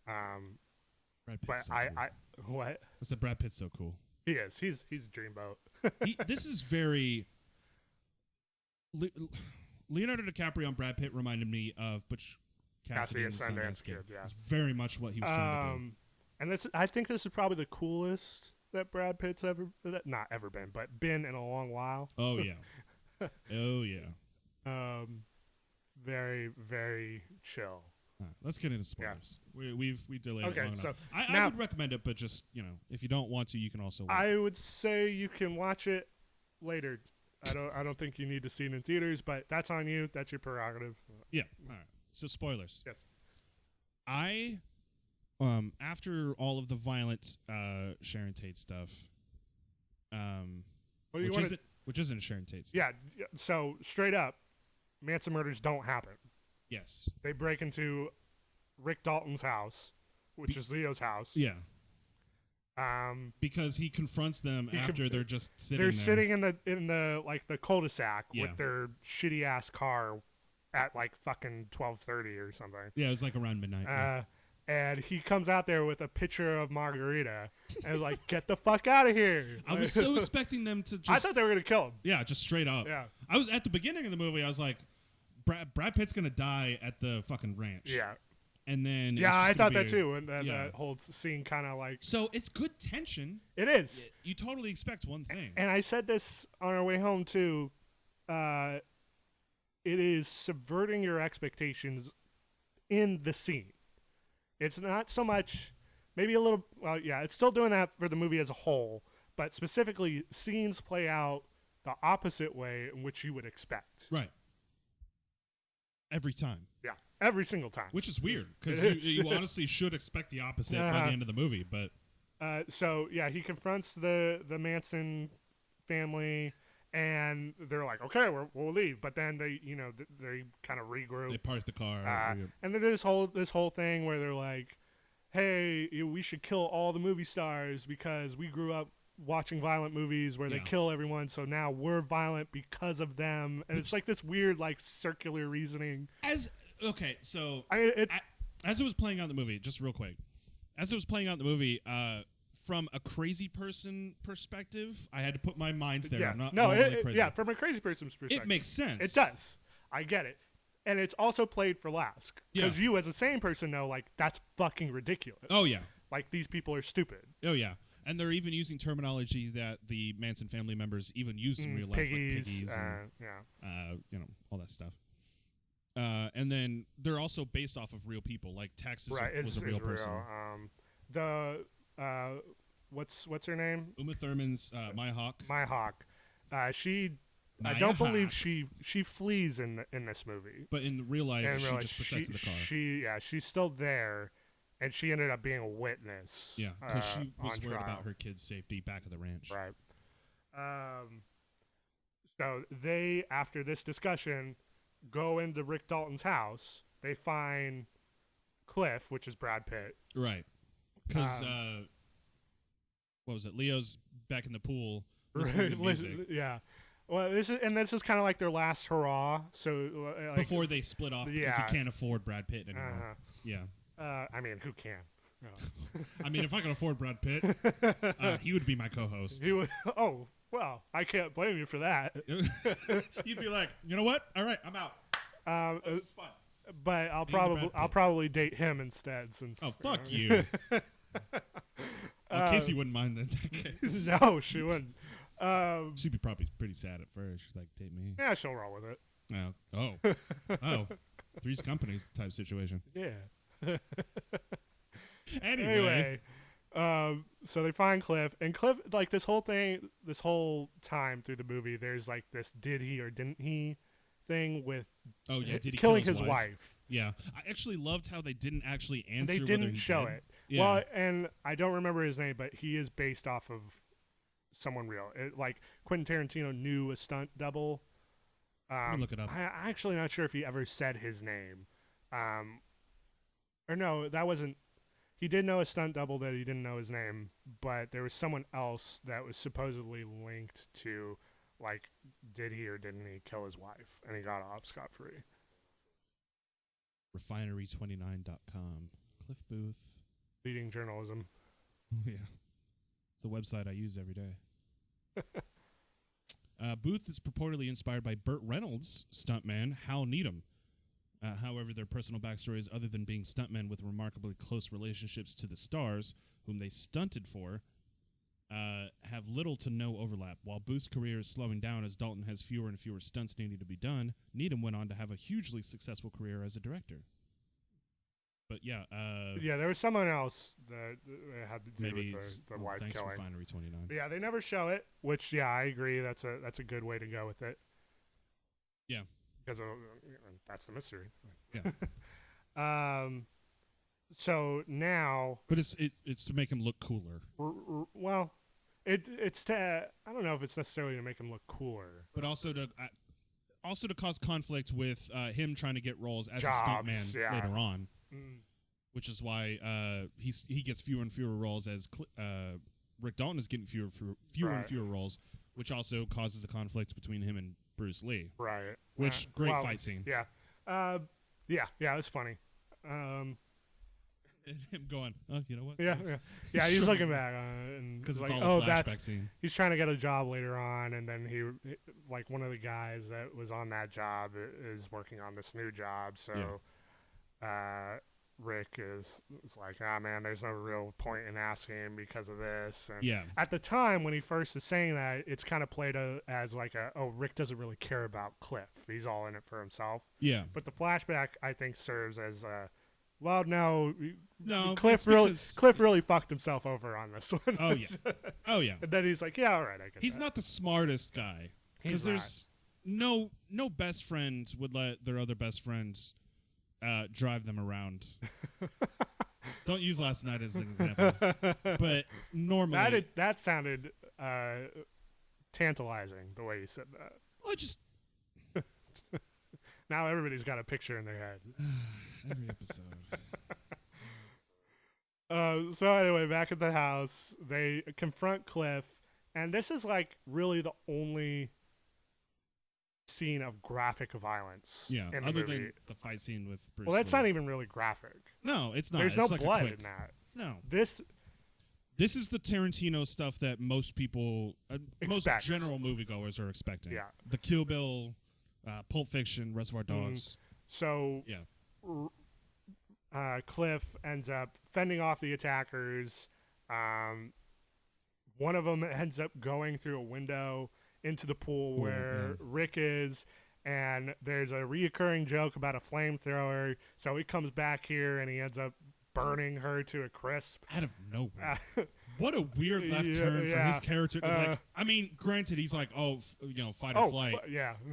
Brad Pitt's but so I cool. What? I said Brad Pitt's so cool. He is. He's a dreamboat. This is very. Leonardo DiCaprio and Brad Pitt reminded me of Butch Cassidy and the Sundance Kid. Yeah. It's very much what he was trying to do. And I think this is probably the coolest that Brad Pitt's not ever been, but been in a long while. Oh yeah. Oh yeah. Very, very chill. Let's get into spoilers. Yeah. We delayed it long enough. So I would recommend it, but just if you don't want to, you can also wait. I would say you can watch it later. I don't think you need to see it in theaters, but that's on you. That's your prerogative. Yeah. All right. So spoilers. Yes. I after all of the violent Sharon Tate stuff, which isn't Sharon Tate stuff. Yeah. So straight up, Manson murders don't happen. Yes. They break into Rick Dalton's house, which is Leo's house. Yeah. Because he confronts them after they're just sitting there. They're sitting in the like the cul-de-sac with their shitty ass car at like fucking 12:30 or something. Yeah, it was like around midnight. And he comes out there with a pitcher of margarita and like, get the fuck out of here. I was so expecting them to just... I thought they were going to kill him. Yeah, just straight up. Yeah. I was at the beginning of the movie, I was like, Brad Pitt's going to die at the fucking ranch. Yeah. And then I thought that too, and that whole scene kind of like... So it's good tension. It is. You totally expect one thing. And I said this on our way home too. It is subverting your expectations in the scene. It's not so much, maybe a little... Well, yeah, it's still doing that for the movie as a whole, but specifically, scenes play out the opposite way in which you would expect. Right. Every time. Yeah. Every single time. Which is weird, because you honestly should expect the opposite by the end of the movie, but... So, yeah, he confronts the Manson family, and they're like, okay, we'll leave. But then they kind of regroup. They park the car. And then there's this whole thing where they're like, hey, we should kill all the movie stars because we grew up watching violent movies where they kill everyone, so now we're violent because of them. And it's like this weird, like, circular reasoning. As it was playing out in the movie, just real quick, as it was playing out in the movie, from a crazy person perspective, I had to put my minds there. Yeah. I'm not crazy. Yeah, from a crazy person's perspective. It makes sense. It does. I get it. and it's also played for laughs because you, as a sane person, know like that's fucking ridiculous. Oh yeah, like these people are stupid. Oh yeah, and they're even using terminology that the Manson family members even use in real life, piggies, like piggies, and all that stuff. And then they're also based off of real people, like Tex was a real person. What's her name? Uma Thurman's My Hawk. My Hawk. I don't believe she flees in this movie. But in real life, she just protected the car. She's still there, and she ended up being a witness. Yeah, because she was worried about her kids' safety back at the ranch. Right. So they, after this discussion, go into Rick Dalton's house. They find Cliff, which is Brad Pitt. Right. Because what was it? Leo's back in the pool listening to music. Yeah. Well, this is kind of like their last hurrah. So before they split off because he can't afford Brad Pitt anymore. Yeah. I mean, who can? I mean, if I could afford Brad Pitt, he would be my co-host. He would. Oh, well, I can't blame you for that. You'd be like, you know what? All right, I'm out. This is fun. But I'll probably date him instead. Since fuck you. Casey wouldn't mind in that case. No, she wouldn't. She'd be probably pretty sad at first. She's like, date me. Yeah, she'll roll with it. Oh. Three's Companies type situation. Yeah. Anyway. So they find Cliff, and Cliff, like this whole time through the movie, there's like this did he or didn't he thing with did he killing kill his wife? Yeah. I actually loved how they didn't actually answer. They didn't show it. Yeah. Well, and I don't remember his name, but he is based off of someone real. Like Quentin Tarantino knew a stunt double. Let me look it up. I'm actually not sure if he ever said his name. Or no, that wasn't. He did know a stunt double that he didn't know his name, but there was someone else that was supposedly linked to, like, did he or didn't he kill his wife? And he got off scot-free. Refinery29.com. Cliff Booth. Leading journalism. Yeah. It's a website I use every day. Booth is purportedly inspired by Burt Reynolds' stuntman, Hal Needham. However, their personal backstories, other than being stuntmen with remarkably close relationships to the stars, whom they stunted for, have little to no overlap. While Booth's career is slowing down as Dalton has fewer and fewer stunts needing to be done, Needham went on to have a hugely successful career as a director. But yeah, there was someone else that had to do maybe with the wife thanks killing. Refinery 29. Yeah, they never show it, which I agree. That's a good way to go with it. Yeah. Because that's the mystery. Yeah. So now, but it's to make him look cooler. Well, it's to I don't know if it's necessarily to make him look cooler, but also to cause conflict with him trying to get roles as a stuntman later on, which is why he gets fewer and fewer roles as Rick Dalton is getting fewer and fewer roles, which also causes a conflict between him and Bruce Lee. Right. Which great fight scene. Yeah. Yeah, it's funny. And him going, you know what? Yeah. He's looking back because it's like, all a flashback scene. He's trying to get a job later on, and then he like one of the guys that was on that job is working on this new job. So, Rick is like, man, there's no real point in asking because of this. And at the time when he first is saying that, it's kind of played as like Rick doesn't really care about Cliff. He's all in it for himself. Yeah. But the flashback, I think, serves as well, no, Cliff really fucked himself over on this one. Oh yeah. And then he's like, yeah, all right, I get He's that. not the smartest guy because there's no best friend would let their other best friends drive them around. Don't use last night as an example, but normally that sounded tantalizing the way you said that. Well, just now everybody's got a picture in their head. Every episode. So anyway, back at the house, they confront Cliff, and this is like really the only scene of graphic violence. Yeah, in the other movie. than the fight scene with Bruce Well, that's Lee. not even really graphic. No, it's not. There's it's no like blood in that. No. This is the Tarantino stuff that most people, most general moviegoers are expecting. Yeah. The Kill Bill, Pulp Fiction, Reservoir Dogs. So Cliff ends up fending off the attackers. One of them ends up going through a window into the pool where Rick is, and there's a reoccurring joke about a flamethrower. So he comes back here and he ends up burning her to a crisp out of nowhere. What a weird left turn for his character. Like, I mean, granted, he's like, fight or flight.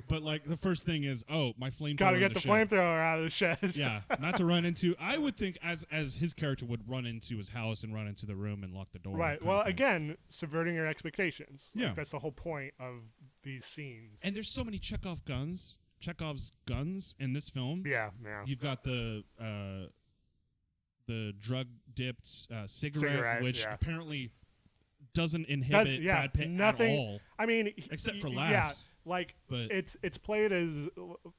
But like, the first thing is, my flamethrower. Gotta get the flamethrower out of the shed. Yeah, not to run into. I would think as his character would run into his house and run into the room and lock the door. Right. Well, again, subverting your expectations. Yeah, that's the whole point of these scenes. And there's so many Chekhov's guns in this film. Yeah. You've got the drug-dipped cigarette, which apparently doesn't inhibit Brad Pitt at all. I mean, except for laughs. Yeah, like, but it's played as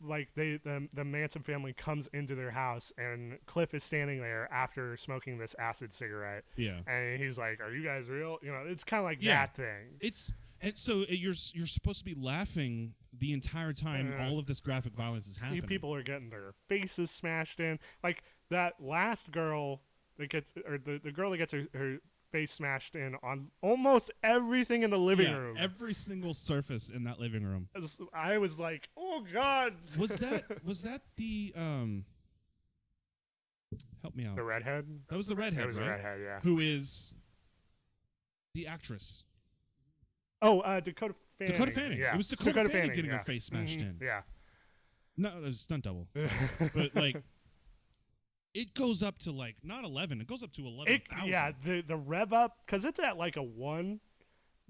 like the Manson family comes into their house and Cliff is standing there after smoking this acid cigarette. Yeah, and he's like, "Are you guys real?" You know, it's kind of like that thing. And so you're supposed to be laughing the entire time all of this graphic violence is happening. People are getting their faces smashed in. Like that last girl that gets, or the girl that gets her face smashed in on almost everything in the living room. Every single surface in that living room. I was like, oh God. Was that the help me out. The redhead? That was the redhead, That was right? the redhead, yeah. Who is the actress? Oh, Dakota Fanning. Dakota Fanning. Yeah. It was Dakota Fanning getting her face smashed in. Yeah. No, it was a stunt double. But like, it goes up to like not 11. It goes up to 11,000. Yeah, the rev up, because it's at like a 1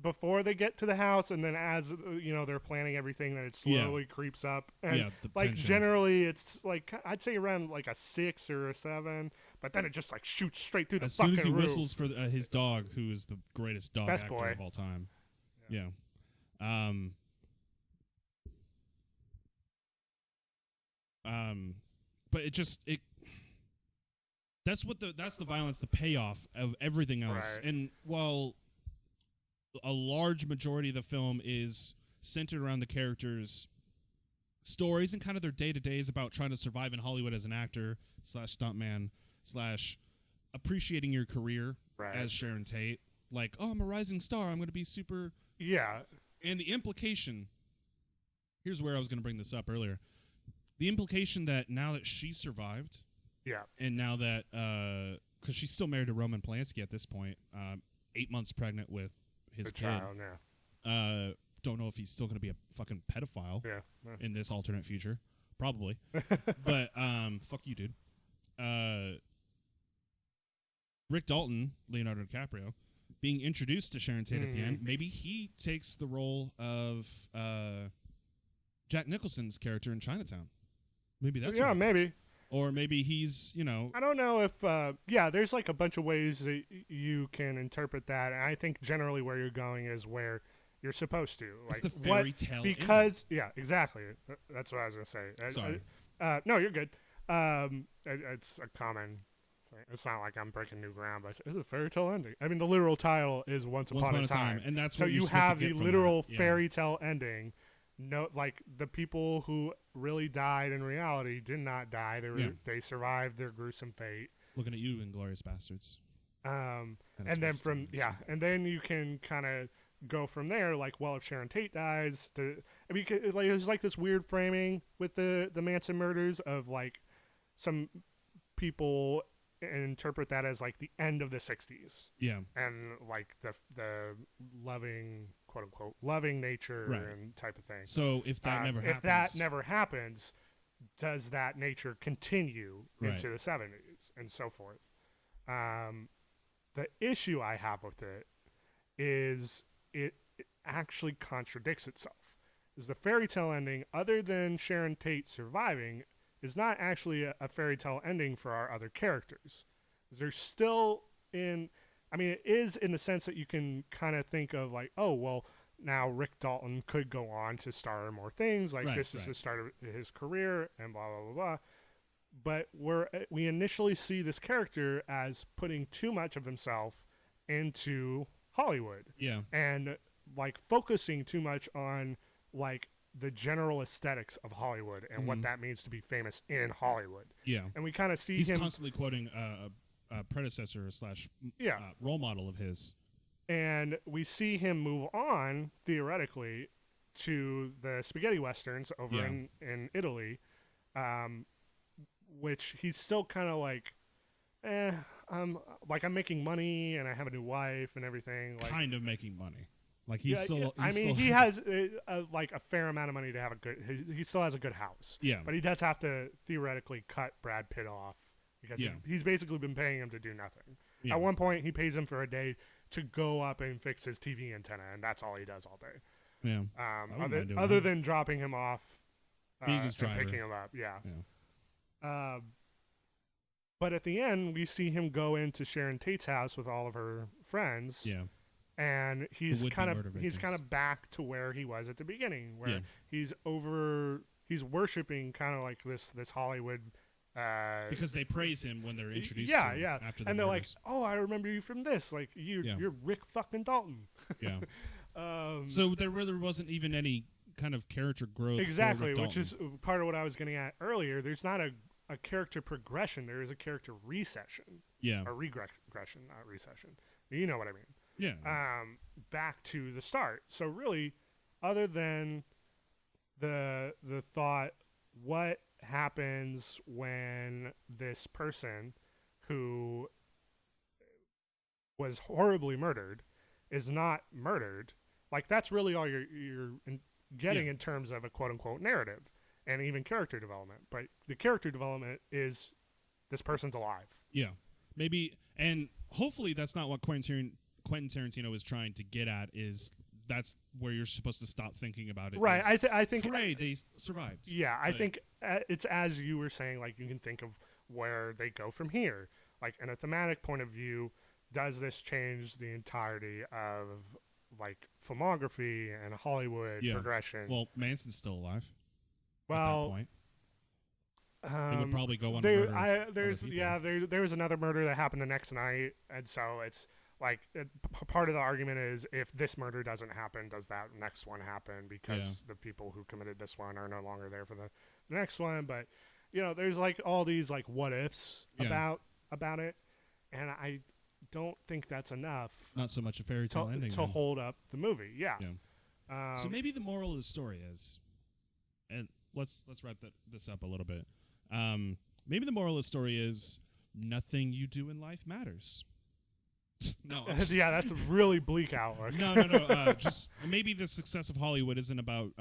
before they get to the house, and then as they're planning everything, then it slowly creeps up. And like tension. Generally, it's like I'd say around like a 6 or a 7, but then it just like shoots straight through the fucking roof. As soon as he whistles for his dog, who is the greatest dog actor of all time. Yeah. But that's the violence, the payoff of everything else. Right. And while a large majority of the film is centered around the characters' stories and kind of their day-to-days about trying to survive in Hollywood as an actor / stuntman / appreciating your career as Sharon Tate. Like, I'm a rising star. I'm going to be super... Yeah. And the implication... Here's where I was going to bring this up earlier. The implication that now that she survived... Yeah. And now that... Because she's still married to Roman Polanski at this point. 8 months pregnant with his kid. Child, yeah. Don't know if he's still going to be a fucking pedophile in this alternate future. Probably. But fuck you, dude. Rick Dalton, Leonardo DiCaprio, being introduced to Sharon Tate at the end. Maybe he takes the role of Jack Nicholson's character in Chinatown. Maybe that's maybe. Or maybe he's, I don't know if, there's like a bunch of ways that you can interpret that. And I think generally where you're going is where you're supposed to. Like, it's the fairy tale. Because, exactly. That's what I was going to say. Sorry. No, you're good. It's a common... It's not like I'm breaking new ground, but it's a fairy tale ending. I mean, the literal title is Once Upon a Time. And that's so what you have the literal fairy tale ending. No, like the people who really died in reality did not die. They survived their gruesome fate. Looking at you, Inglourious Bastards. And then you can kind of go from there. Like, well, if Sharon Tate dies, there's like this weird framing with the Manson murders of like some people interpret that as like the end of the 60s. Yeah. And like the loving, quote unquote, loving nature and type of thing. So if that never happens, does that nature continue into the 70s and so forth? The issue I have with it is it actually contradicts itself. Is the fairy tale ending, other than Sharon Tate surviving, is not actually a fairy tale ending for our other characters. They're still it is in the sense that you can kind of think of like, oh, well, now Rick Dalton could go on to star in more things. Like this is the start of his career and blah, blah, blah, blah. But we initially see this character as putting too much of himself into Hollywood. Yeah. And like focusing too much on like the general aesthetics of Hollywood and what that means to be famous in Hollywood. Yeah. And we kind of see He's him constantly quoting a predecessor / role model of his. And we see him move on, theoretically, to the spaghetti westerns over in Italy, which he's still kind of like, I'm making money and I have a new wife and everything. Like, kind of making money. Like he has a fair amount of money to have a good. He still has a good house. Yeah, but he does have to theoretically cut Brad Pitt off because he's basically been paying him to do nothing. Yeah. At one point, he pays him for a day to go up and fix his TV antenna, and that's all he does all day. Yeah. Other than dropping him off, being his driver, picking him up. Yeah. But at the end, we see him go into Sharon Tate's house with all of her friends. Yeah. And he's kind of back to where he was at the beginning, where he's worshiping kind of like this Hollywood. Because they praise him when they're introduced to him after the and they're murders. like, "Oh, I remember you from this. Like you're Rick fucking Dalton." Yeah. So there really wasn't even any kind of character growth. Exactly, which is part of what I was getting at earlier. There's not a character progression. There is a character recession. Yeah. A regression, not recession. You know what I mean. Yeah. Back to the start. So really, other than the thought, what happens when this person who was horribly murdered is not murdered? Like, that's really all you're getting in terms of a quote unquote narrative and even character development. But the character development is this person's alive. Yeah. Maybe, and hopefully that's not what Quentin Tarantino is trying to get at, is that's where you're supposed to stop thinking about it. Right. I think hooray, they survived. Yeah, I think it's as you were saying, like, you can think of where they go from here. Like, in a thematic point of view, does this change the entirety of, like, filmography and Hollywood progression? Well, Manson's still alive. Well, at that point. He would probably go on to murder there was another murder that happened the next night, and so it's like part of the argument is, if this murder doesn't happen, does that next one happen? Because the people who committed this one are no longer there for the next one. But there's like all these like what ifs about it, and I don't think that's enough. Not so much a fairy tale ending to hold up the movie. Yeah. So maybe the moral of the story is, and let's wrap this up a little bit. Maybe the moral of the story is, nothing you do in life matters. No, yeah, that's a really bleak outlook. No. Just maybe the success of Hollywood isn't about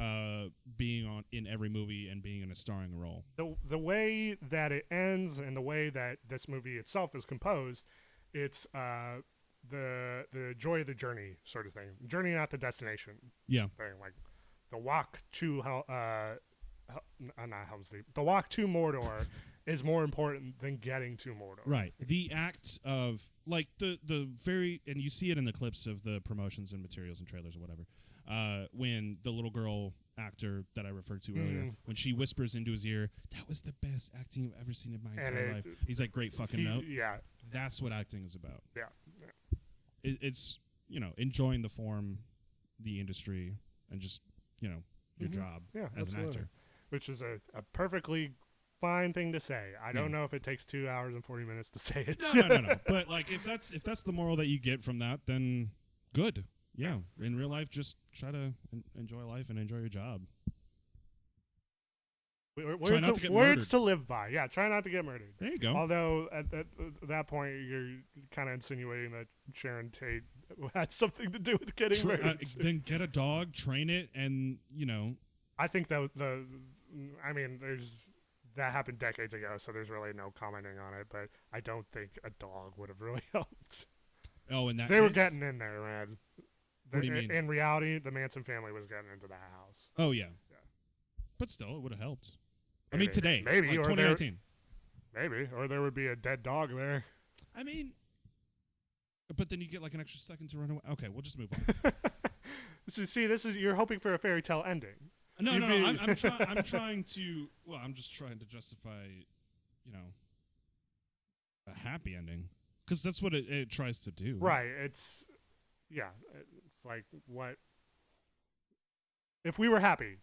being in every movie and being in a starring role. The way that it ends and the way that this movie itself is composed, it's the joy of the journey sort of thing. Journey, not the destination. Yeah. Thing, like the walk to not Helm's Deep. The walk to Mordor is more important than getting to Mordor. Right. The act of, like, the very, and you see it in the clips of the promotions and materials and trailers or whatever, when the little girl actor that I referred to earlier, when she whispers into his ear, "That was the best acting I've ever seen in my entire life." He's like, "Great fucking note." Yeah. That's what acting is about. Yeah. It's, enjoying the form, the industry, and just, your job as an actor. Which is a perfectly fine thing to say. I don't know if it takes 2 hours and 40 minutes to say it. No. But like, if that's the moral that you get from that, then good. Yeah. In real life, just try to enjoy life and enjoy your job. Words to live by. Yeah, try not to get murdered. There you go. Although at that point, you're kind of insinuating that Sharon Tate had something to do with getting murdered. Then get a dog, train it, and I think that that happened decades ago, so there's really no commenting on it. But I don't think a dog would have really helped. Oh, in that they were getting in there, man. What do you mean? In reality, the Manson family was getting into the house. Oh yeah. But still, it would have helped. Maybe. I mean, today, maybe, like 2019. Maybe, or there would be a dead dog there. I mean, but then you get like an extra second to run away. Okay, we'll just move on. See, you're hoping for a fairy tale ending. No. I'm trying to. Well, I'm just trying to justify, a happy ending, because that's what it tries to do. Right. It's like what. If we were happy,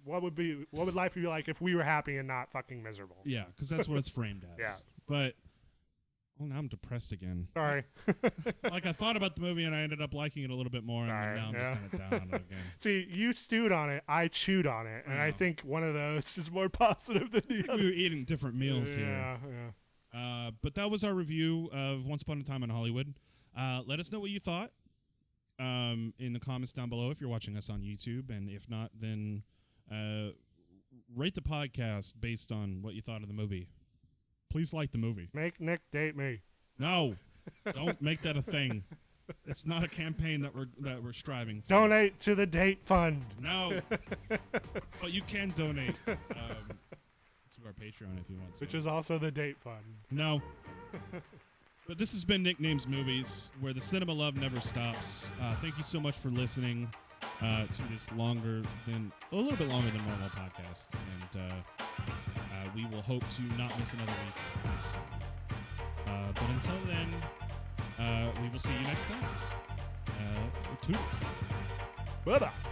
what would life be like if we were happy and not fucking miserable? Yeah, because that's what it's framed as. Yeah. But now I'm depressed again. Sorry. Like I thought about the movie and I ended up liking it a little bit more, and then now I'm just kind of down on it again. See, you stewed on it, I chewed on it, and I think one of those is more positive than the other. We were eating different meals here. Yeah. But that was our review of Once Upon a Time in Hollywood. Let us know what you thought in the comments down below if you're watching us on YouTube, and if not, then rate the podcast based on what you thought of the movie. Please like the movie. Make Nick date me. No, don't make that a thing. It's not a campaign that we're striving for. Donate to the date fund. No, but you can donate to our Patreon if you want to. Which is also the date fund. No. But this has been Nicknames Movies, where the cinema love never stops. Thank you so much for listening to this a little bit longer than normal podcast. And we will hope to not miss another week next time. But until then, we will see you next time. Toodles. Bye-bye.